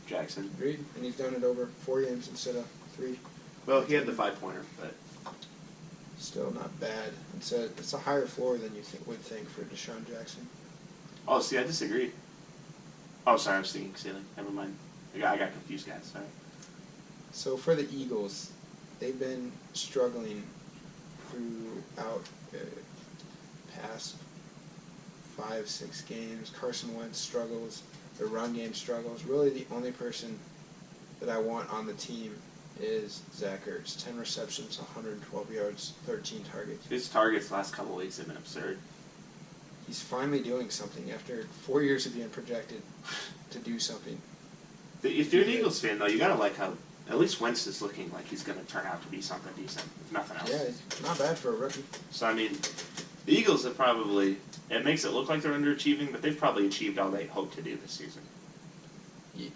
Jackson. agreed. And he's done it over 4 games instead of 3. Well, he had the 5-pointer, but Still not bad. It's a higher floor than you would think for Deshaun Jackson. oh, see, I disagree. Oh, sorry, I was thinking ceiling. Never mind. I got confused, guys. Sorry. So for the Eagles, they've been struggling throughout the past 5-6 games. Carson Wentz struggles. The run game struggles. Really, the only person that I want on the team is Zach Ertz. 10 receptions, 112 yards, 13 targets. His targets the last couple of weeks have been absurd. He's finally doing something after 4 years of being projected to do something. If you're an Eagles fan, though, you gotta like how at least Wentz is looking like he's gonna turn out to be something decent, if nothing else. Yeah, it's not bad for a rookie. So I mean, the Eagles have probably. It makes it look like they're underachieving, but they've probably achieved all they hoped to do this season.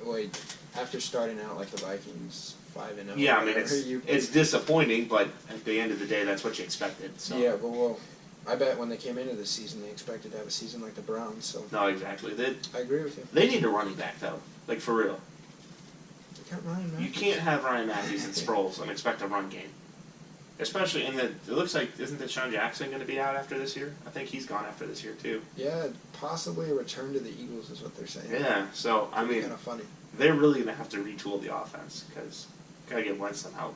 Wait, after starting out like the Vikings, 5-0. Yeah, I mean it's disappointing, but at the end of the day, that's what you expected. So. Yeah, but well, I bet when they came into this season, they expected to have a season like the Browns. So No, exactly. I agree with you. They need a running back though, like for real. They got Ryan Matthews. You can't have Ryan Matthews and Sproles and expect a run game. Especially in it looks like, isn't Deshaun Jackson going to be out after this year? I think he's gone after this year too. Yeah, possibly a return to the Eagles is what they're saying. Yeah, so I mean, kind of funny. they're really going to have to retool the offense because got to get Wentz some help.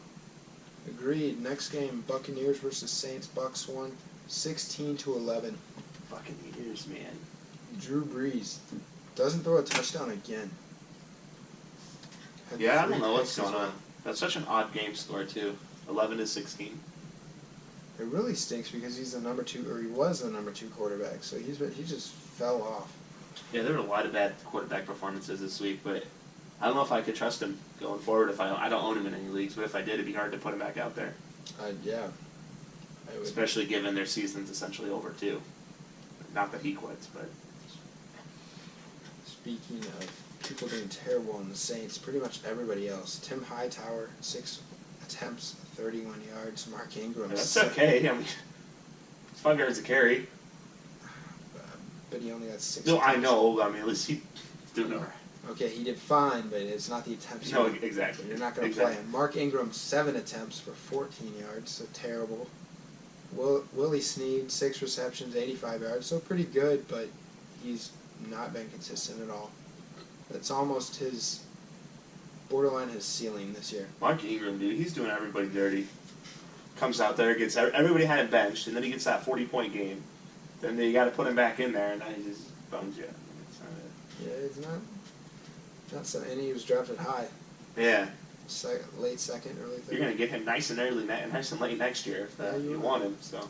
Agreed. Next game, Buccaneers versus Saints. Bucks won 16-11. Fucking Eaters, man. Drew Brees, Doesn't throw a touchdown again. Yeah, I don't know what's going on. That's such an odd game score, too. 11-16. It really stinks because he's the number 2, or he was the number 2 quarterback, so he just fell off. Yeah, there were a lot of bad quarterback performances this week, but I don't know if I could trust him going forward. If I don't own him in any leagues, but if I did, it'd be hard to put him back out there. Yeah. I would. Especially given their season's essentially over, too. Not that he quits, but... Speaking of people doing terrible in the Saints, pretty much everybody else. Tim Hightower, 6 attempts, 31 yards. Mark Ingram. That's okay. I mean, it's 5 yards a carry. But he only got 6 No, attempts. I know. I mean, at least he's doing all right. Okay, he did fine, but it's not the attempts. No, exactly. You're not going to play him. Mark Ingram, 7 attempts for 14 yards, so terrible. Willie Snead, 6 receptions, 85 yards, so pretty good, but he's not been consistent at all. That's almost borderline his ceiling this year. Mark Ingram, dude, he's doing everybody dirty. Comes out there, gets everybody had him benched, and then he gets that 40-point game. Then you got to put him back in there, and now he just bums you. It's not it. Yeah, it's not so. And he was drafted high. Yeah. Late second, early third. You're gonna get him nice and late next year if you want him. So.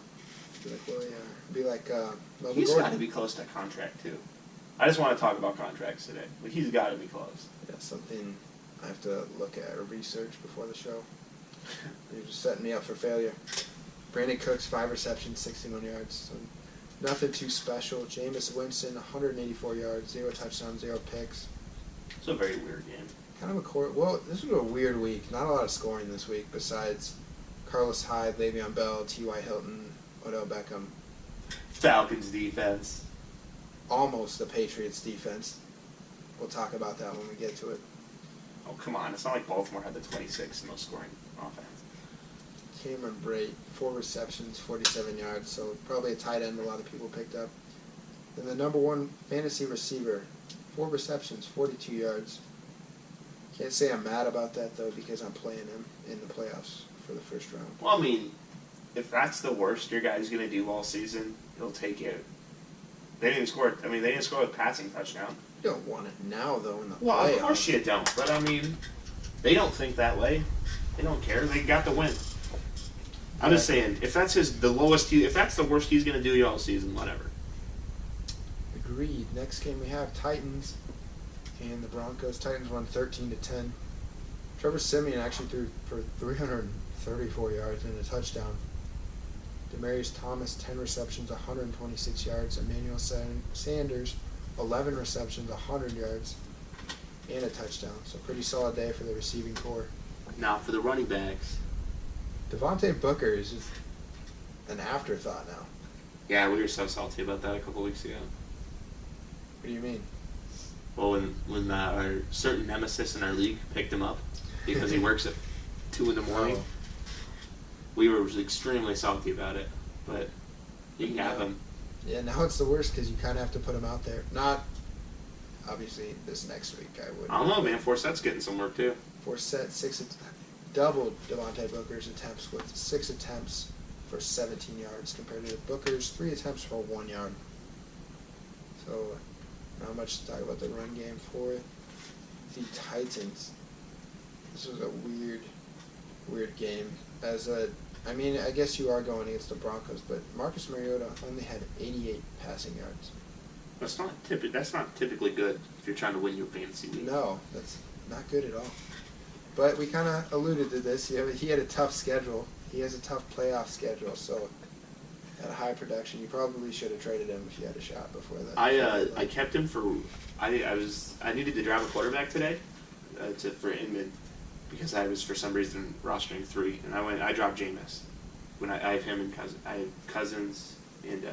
Be like Melvin He's Gordon. got to be close to contract too. I just want to talk about contracts today. But he's got to be close. Yeah, something I have to look at or research before the show. You're just setting me up for failure. Brandon Cooks, 5 receptions, 61 yards. So nothing too special. Jameis Winston, 184 yards, 0 touchdowns, 0 picks. It's a very weird game. Kind of well, this was a weird week. Not a lot of scoring this week besides Carlos Hyde, Le'Veon Bell, T.Y. Hilton, Odell Beckham. Falcons defense. Almost the Patriots defense. We'll talk about that when we get to it. Oh, come on. It's not like Baltimore had the 26 most scoring offense. Cameron Brate, 4 receptions, 47 yards, so probably a tight end a lot of people picked up. Then the number 1 fantasy receiver, 4 receptions, 42 yards. Can't say I'm mad about that, though, because I'm playing him in the playoffs for the first round. Well, I mean, if that's the worst your guy's going to do all season, he'll take it. They didn't score a passing touchdown. You don't want it now, though, in the playoffs. Well, of course you don't. But, I mean, they don't think that way. They don't care. They got the win. I'm just saying, if that's if that's the worst he's going to do all season, whatever. Agreed. Next game we have Titans and the Broncos. Titans won 13-10. Trevor Siemian actually threw for 334 yards and a touchdown. Demaryius Thomas, 10 receptions, 126 yards. Emmanuel Sanders, 11 receptions, 100 yards, and a touchdown. So pretty solid day for the receiving corps. Now, for the running backs. Devontae Booker is just an afterthought now. Yeah, we were so salty about that a couple weeks ago. What do you mean? Well, when our certain nemesis in our league picked him up because he works at 2 in the morning, we were extremely salty about it. But you can have him. Yeah, now it's the worst because you kind of have to put him out there. Not, obviously, this next week I would. I don't know, man. Forsette's getting some work, too. Forsett, doubled Devontae Booker's attempts with 6 attempts for 17 yards compared to Booker's 3 attempts for 1 yard. So, not much to talk about the run game for the Titans. This was a weird game. I guess you are going against the Broncos, but Marcus Mariota only had 88 passing yards. That's not typically good if you're trying to win your fantasy league. No, that's not good at all. But we kind of alluded to this. He had a tough schedule. He has a tough playoff schedule, so at a high production, you probably should have traded him if you had a shot before that. I kept him for I needed to drive a quarterback today for Inman because I was for some reason rostering 3, and I dropped Jameis when I have him and I have Cousins and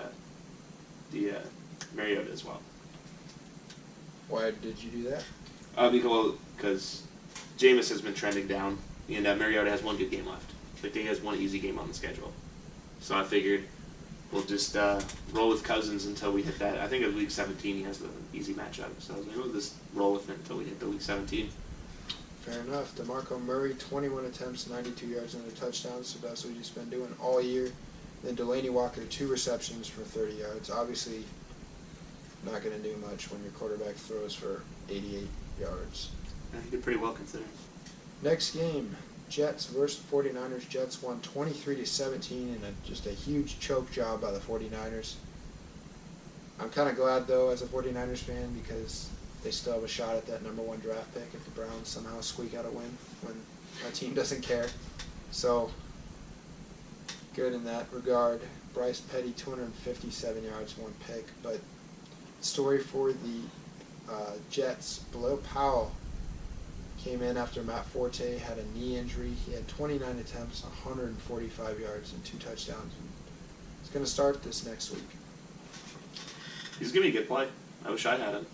the Mariota as well. Why did you do that? Because Jameis has been trending down, and Mariota has 1 good game left. Like, he has 1 easy game on the schedule. So I figured we'll just roll with Cousins until we hit that. I think at week 17 he has the easy matchup. So I was like, we'll just roll with it until we hit the week 17. Fair enough. DeMarco Murray, 21 attempts, 92 yards and a touchdown. So that's what he's been doing all year. Then Delaney Walker, 2 receptions for 30 yards. Obviously, not going to do much when your quarterback throws for 88 yards. Yeah, he did pretty well considering. Next game, Jets versus 49ers. Jets won 23-17 in just a huge choke job by the 49ers. I'm kind of glad, though, as a 49ers fan, because they still have a shot at that number 1 draft pick if the Browns somehow squeak out a win when my team doesn't care. So, good in that regard. Bryce Petty, 257 yards, 1 pick. But story for the Jets, Bilal Powell came in after Matt Forte had a knee injury. He had 29 attempts, 145 yards, and 2 touchdowns. He's going to start this next week. He's going to be a good play. I wish I had him.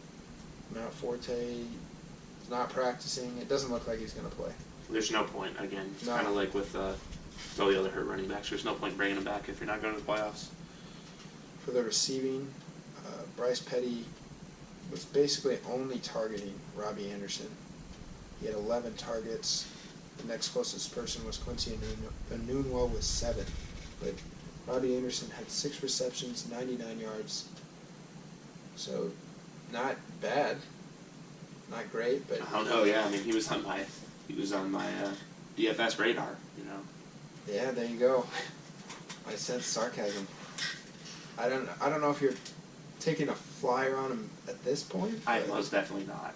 Matt Forte is not practicing. It doesn't look like he's going to play. There's no point. Again, it's No. kind of like with all the other hurt running backs. There's no point bringing him back if you're not going to the playoffs. For the receiving, Bryce Petty was basically only targeting Robbie Anderson. He had 11 targets. The next closest person was Quincy Enunwa with 7. But Robbie Anderson had 6 receptions, 99 yards. So, not bad. Not great, but... I don't know, yeah. I mean, he was on my DFS radar, you know. Yeah, there you go. I sense sarcasm. I don't know if you're taking a flyer on him at this point. I am most definitely not.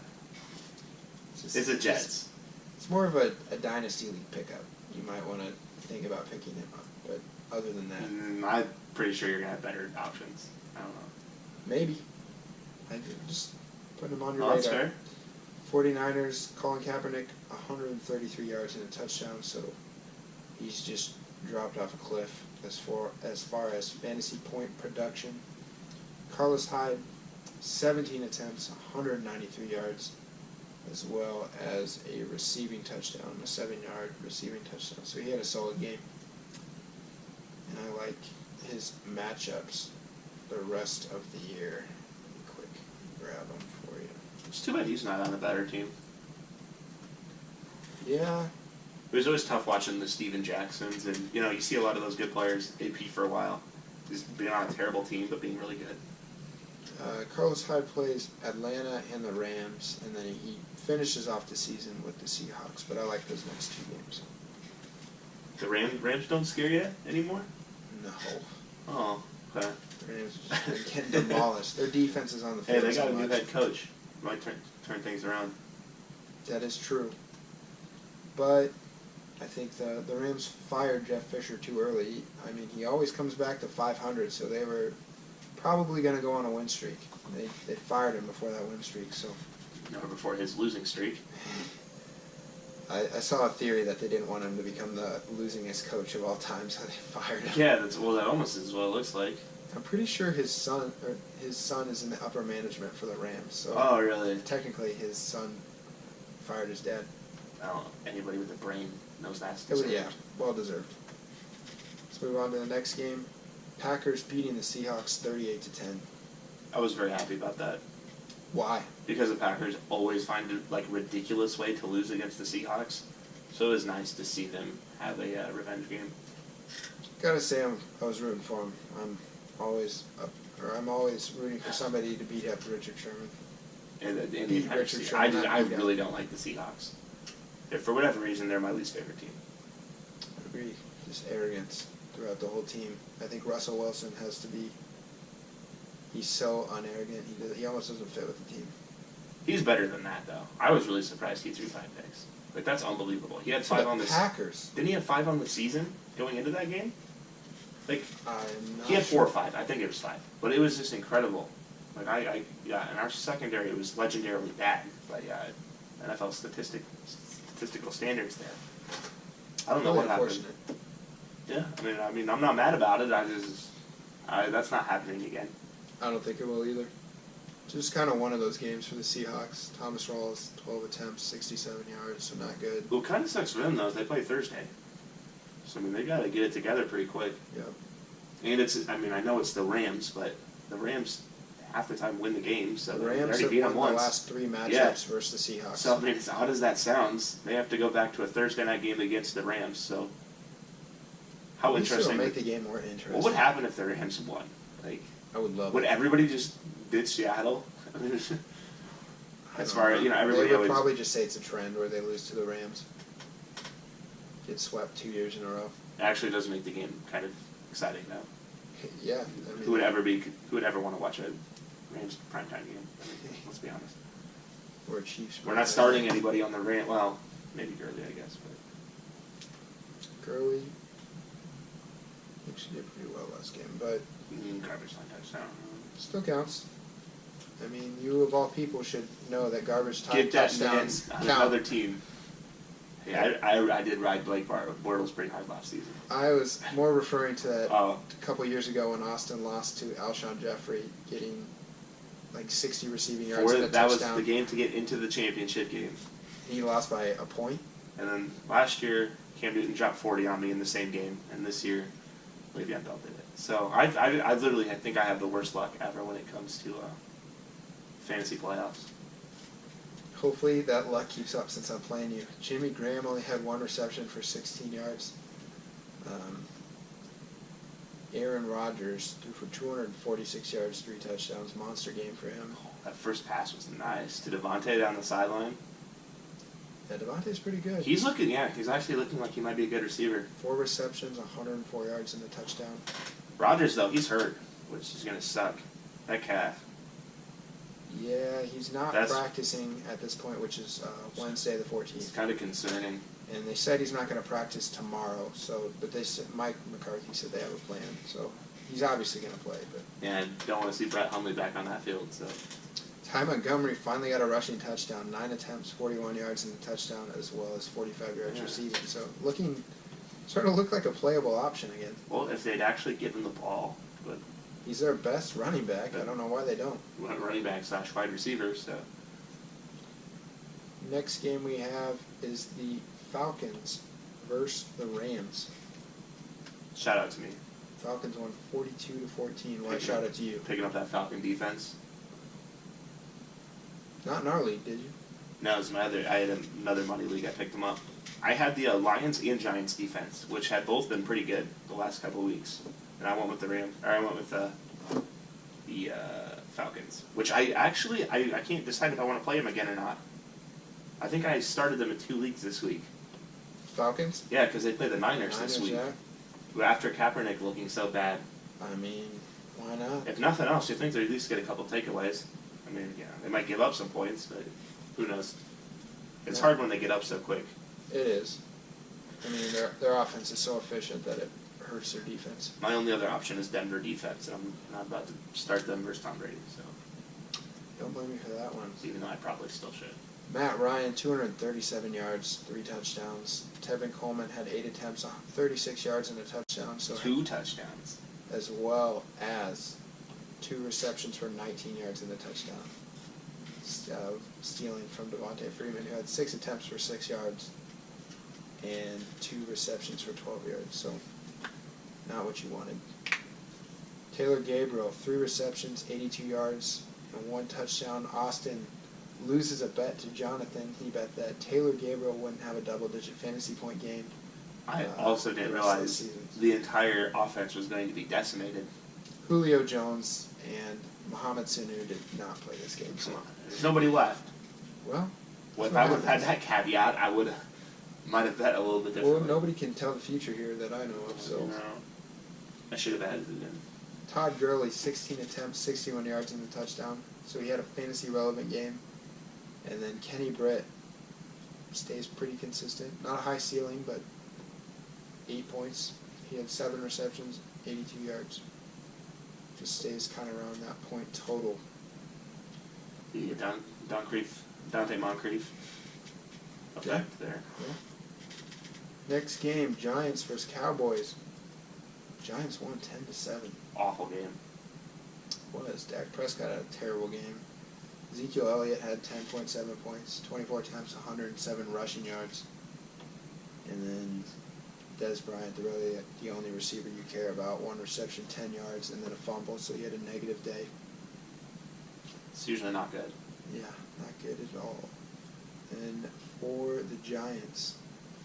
It's a Jets. It's more of a dynasty league pickup. You might want to think about picking him up, but other than that, I'm pretty sure you're gonna have better options. I don't know. maybe. I just put him on your Oh, that's radar. fair. 49ers, Colin Kaepernick, 133 yards and a touchdown, so he's just dropped off a cliff as far as fantasy point production. Carlos Hyde, 17 attempts, 193 yards, as well as a receiving touchdown, a 7-yard receiving touchdown. So he had a solid game. And I like his matchups the rest of the year. Let me quick grab them for you. It's too bad he's not on a better team. Yeah, It was always tough watching the Steven Jacksons, and you see a lot of those good players AP for a while, just being on a terrible team but being really good. Carlos Hyde plays Atlanta and the Rams, and then he finishes off the season with the Seahawks. But I like those next 2 games. The Rams don't scare you anymore? No, Oh, okay. the Rams are just getting demolished. Their defense is on the Hey, field they got so a new much. head coach. Might turn things around. That is true. But I think the Rams fired Jeff Fisher too early. I mean, he always comes back to 500, so they were probably going to go on a win streak. They fired him before that win streak, so... Never before his losing streak. I saw a theory that they didn't want him to become the losingest coach of all time, so they fired him. Yeah, that almost is what it looks like. I'm pretty sure his son is in the upper management for the Rams. So Oh, really? technically, his son fired his dad. I don't know. Anybody with a brain knows that's It was, deserved. yeah, well deserved. Let's move on to the next game. Packers beating the Seahawks 38-10. I was very happy about that. Why? Because the Packers always find a ridiculous way to lose against the Seahawks. So it was nice to see them have a revenge game. Gotta say, I was rooting for him. I'm always rooting for somebody to beat up Richard Sherman. And the Beat entire Richard season. Sherman, I not beat really don't like the Seahawks. For whatever reason, they're my least favorite team. I agree. Just arrogance throughout the whole team. I think Russell Wilson has to be. He's so unarrogant. He almost doesn't fit with the team. He's better than that, though. I was really surprised he threw 5 picks. Like, that's unbelievable. He had 5 on the Packers. Didn't he have 5 on the season going into that game? Like, I'm not he had 4 sure. or 5. I think it was 5. But it was just incredible. Like, yeah, and our secondary was legendarily bad by NFL statistical standards there. I don't know Really what happened. unfortunate. Yeah, I mean, I'm not mad about it. That's not happening again. I don't think it will either. Just kind of one of those games for the Seahawks. Thomas Rawls, 12 attempts, 67 yards, so not good. What kind of sucks for them, though, is they play Thursday. So, I mean, they got to get it together pretty quick. Yep. And I know it's the Rams, but the Rams half the time win the game, so The they Rams already have beat won them the once. last 3 matchups Yeah. versus the Seahawks. So, I mean, as odd as that sounds, they have to go back to a Thursday night game against the Rams, so how At least it'll interesting. make the game more interesting. What would happen if the Rams won? Like, I would love would it. everybody just did Seattle. As I far don't as, know. everybody They would always... probably just say it's a trend where they lose to the Rams. Get swept 2 years in a row. It actually does make the game kind of exciting, though. Yeah. Who would ever want to watch a Rams primetime game? Let's be honest. Or Chiefs. We're not starting anybody on the Rams. Well, maybe Gurley, I guess. But Gurley actually did pretty well last game, but garbage time touchdown. Still counts. I mean, you of all people should know that garbage time Get that man touchdowns on count. another team. Hey, I did ride Blake Bortles pretty hard last season. I was more referring to that Oh. a couple years ago when Austin lost to Alshon Jeffrey, getting like 60 receiving yards and a That touchdown. was the game to get into the championship game. He lost by a point. And then last year, Cam Newton dropped 40 on me in the same game, and this year, Le'Veon Bell did it. So I literally think I have the worst luck ever when it comes to fantasy playoffs. Hopefully that luck keeps up since I'm playing you. Jimmy Graham only had 1 reception for 16 yards. Aaron Rodgers threw for 246 yards, 3 touchdowns. Monster game for him. That first pass was nice to Devontae down the sideline. Yeah, Devontae's pretty good. He's actually looking like he might be a good receiver. 4 receptions, 104 yards, and a touchdown. Rodgers, though, he's hurt, which is going to suck. That calf. Yeah, he's not practicing at this point, which is Wednesday the 14th. It's kind of concerning. And they said he's not going to practice tomorrow. But they said Mike McCarthy said they have a plan. So he's obviously going to play. But Yeah, I don't want to see Brett Hundley back on that field. So Ty Montgomery finally got a rushing touchdown. 9 attempts, 41 yards and a touchdown, as well as 45 yards receiving. So starting to look like a playable option again. Well, if they'd actually given the ball, but He's their best running back. I don't know why they don't. running back / wide receiver. So Next game we have is the Falcons versus the Rams. shout out to me Falcons won 42-14. Why shout out to you? picking up that Falcon defense. Not in our league, did you? No, it was I had another money league. I picked them up. I had the Lions and Giants defense, which had both been pretty good the last couple of weeks, and I went with the Rams. Or I went with the Falcons, which I can't decide if I want to play them again or not. I think I started them in 2 leagues this week. Falcons? Yeah, because they play the Niners this week. Yeah. After Kaepernick looking so bad. I mean, why not? If nothing else, you think they'd at least get a couple takeaways. I mean, yeah, they might give up some points, but who knows? It's hard when they get up so quick. It is. I mean, their offense is so efficient that it hurts their defense. My only other option is Denver defense, and I'm not about to start them versus Tom Brady, so Don't blame me for that one. even though I probably still should. Matt Ryan, 237 yards, 3 touchdowns. Tevin Coleman had 8 attempts, 36 yards and a touchdown. So 2 touchdowns. As well as 2 receptions for 19 yards and a touchdown. Stealing from Devontae Freeman, who had 6 attempts for 6 yards and 2 receptions for 12 yards. So not what you wanted. Taylor Gabriel, 3 receptions, 82 yards, and 1 touchdown. Austin loses a bet to Jonathan. He bet that Taylor Gabriel wouldn't have a double-digit fantasy point game. I also didn't realize the entire offense was going to be decimated. Julio Jones and Mohamed Sanu did not play this game. Come on. There's nobody left. Well, if I would have had that caveat, I might have bet a little bit differently. Well, nobody can tell the future here that I know of. So I should have added it in. Todd Gurley, 16 attempts, 61 yards and a touchdown. So he had a fantasy-relevant game. And then Kenny Britt stays pretty consistent. Not a high ceiling, but 8 points. He had 7 receptions, 82 yards. Just stays kind of around that point total. You get Dante Moncrief effect there. Yeah. Next game, Giants versus Cowboys. Giants won 10-7. Awful game. Dak Prescott had a terrible game. Ezekiel Elliott had 10.7 points, 24 attempts, 107 rushing yards. And then Dez Bryant, the only receiver you care about, 1 reception, 10 yards, and then a fumble, so he had a negative day. It's usually not good. Yeah, not good at all. And for the Giants,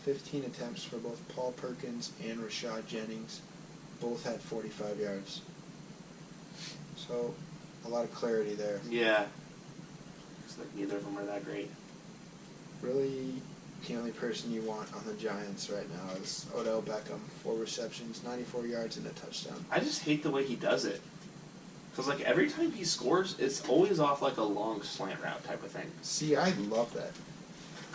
15 attempts for both Paul Perkins and Rashad Jennings. Both had 45 yards. So, a lot of clarity there. Yeah. Looks like neither of them are that great. Really, the only person you want on the Giants right now is Odell Beckham. 4 receptions, 94 yards, and a touchdown. I just hate the way he does it. Because, like, every time he scores, it's always off, like, a long slant route type of thing. See, I love that.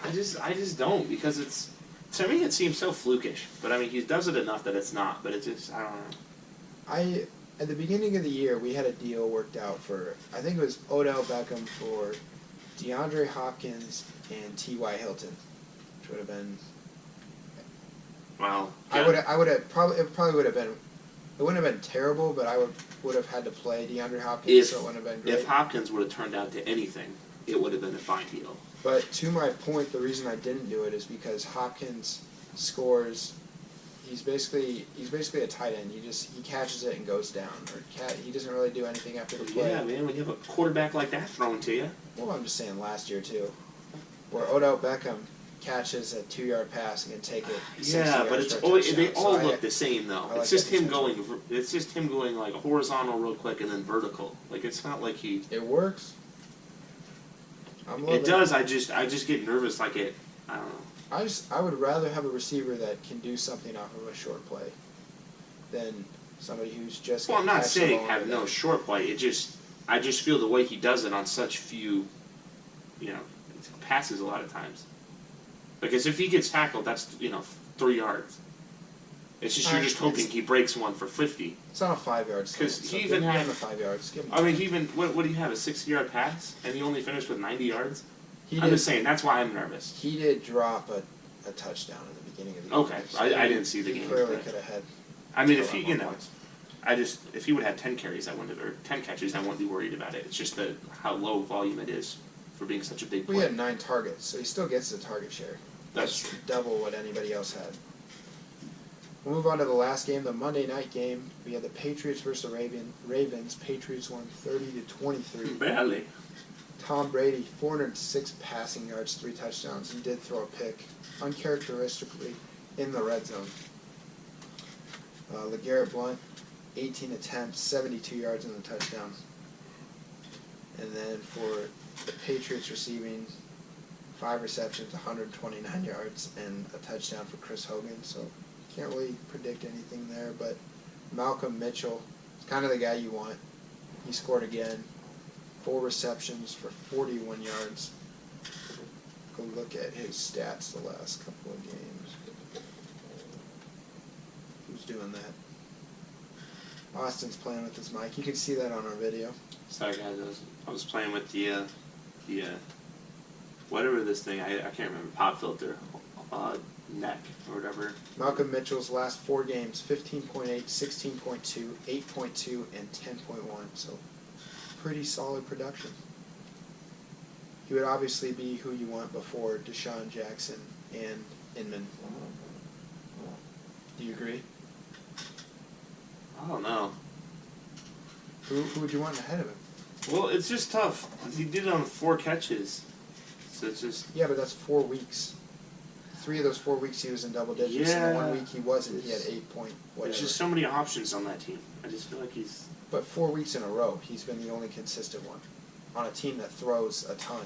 I just don't, because it's... To me, it seems so flukish. But, I mean, he does it enough that it's not, but it just... I don't know. At the beginning of the year, we had a deal worked out for, I think it was Odell Beckham for DeAndre Hopkins and T.Y. Hilton, which would have been... Well, yeah. I would have probably... It probably would have been... It wouldn't have been terrible, but I would have had to play DeAndre Hopkins, so it wouldn't have been great. If Hopkins would have turned out to anything, it would have been a fine deal. But to my point, the reason I didn't do it is because Hopkins scores. He's basically a tight end. He catches it and goes down, he doesn't really do anything after the play. Yeah, man, when you have a quarterback like that thrown to you. Well, I'm just saying last year too, where Odell Beckham catches a 2-yard pass and can take it. Yeah, but it's always, they all look the same though. It's just him going. It's just him going like horizontal real quick and then vertical. Like it's not like he. It works. It does. I just get nervous. Like it. I don't know. I would rather have a receiver that can do something off of a short play than somebody who's just. Well, I'm not saying have no short play. I just feel the way he does it on such few, passes a lot of times. Because if he gets tackled, that's 3 yards. It's just you're just hoping he breaks one for 50. It's not a 5 yards. Because he even had the 5 yards. I mean, what do you have? A 60-yard pass, and he only finished with 90 yards. I'm just saying that's why I'm nervous. He did drop a touchdown in the beginning of the game. Okay, so I didn't see the game. He clearly could have had. I mean, if he if he would have 10 carries, or 10 catches, I wouldn't be worried about it. It's just how low volume it is for being such a big player. We had 9 targets, so he still gets the target share. That's true. Double what anybody else had. We'll move on to the last game, the Monday night game. We had the Patriots versus the Ravens. Patriots won 30-23. Barely. Tom Brady, 406 passing yards, 3 touchdowns. He did throw a pick, uncharacteristically, in the red zone. LeGarrette Blount, 18 attempts, 72 yards in the touchdown. And then for the Patriots receiving, 5 receptions, 129 yards, and a touchdown for Chris Hogan. So can't really predict anything there. But Malcolm Mitchell is kind of the guy you want. He scored again. 4 receptions for 41 yards. Go look at his stats the last couple of games. Who's doing that? Austin's playing with his mic. You can see that on our video. Sorry guys, I was playing with the whatever this thing, I can't remember, pop filter, neck or whatever. Malcolm Mitchell's last 4 games, 15.8, 16.2, 8.2, and 10.1. So pretty solid production. He would obviously be who you want before Deshaun Jackson and Inman. Do you agree? I don't know. Who would you want ahead of him? Well, it's just tough. He did it on 4 catches. So it's just... Yeah, but that's 4 weeks. 3 of those 4 weeks he was in double digits, and the 1 week he wasn't, he had 8 point whatever. There's just so many options on that team. I just feel like he's... But 4 weeks in a row, he's been the only consistent one on a team that throws a ton.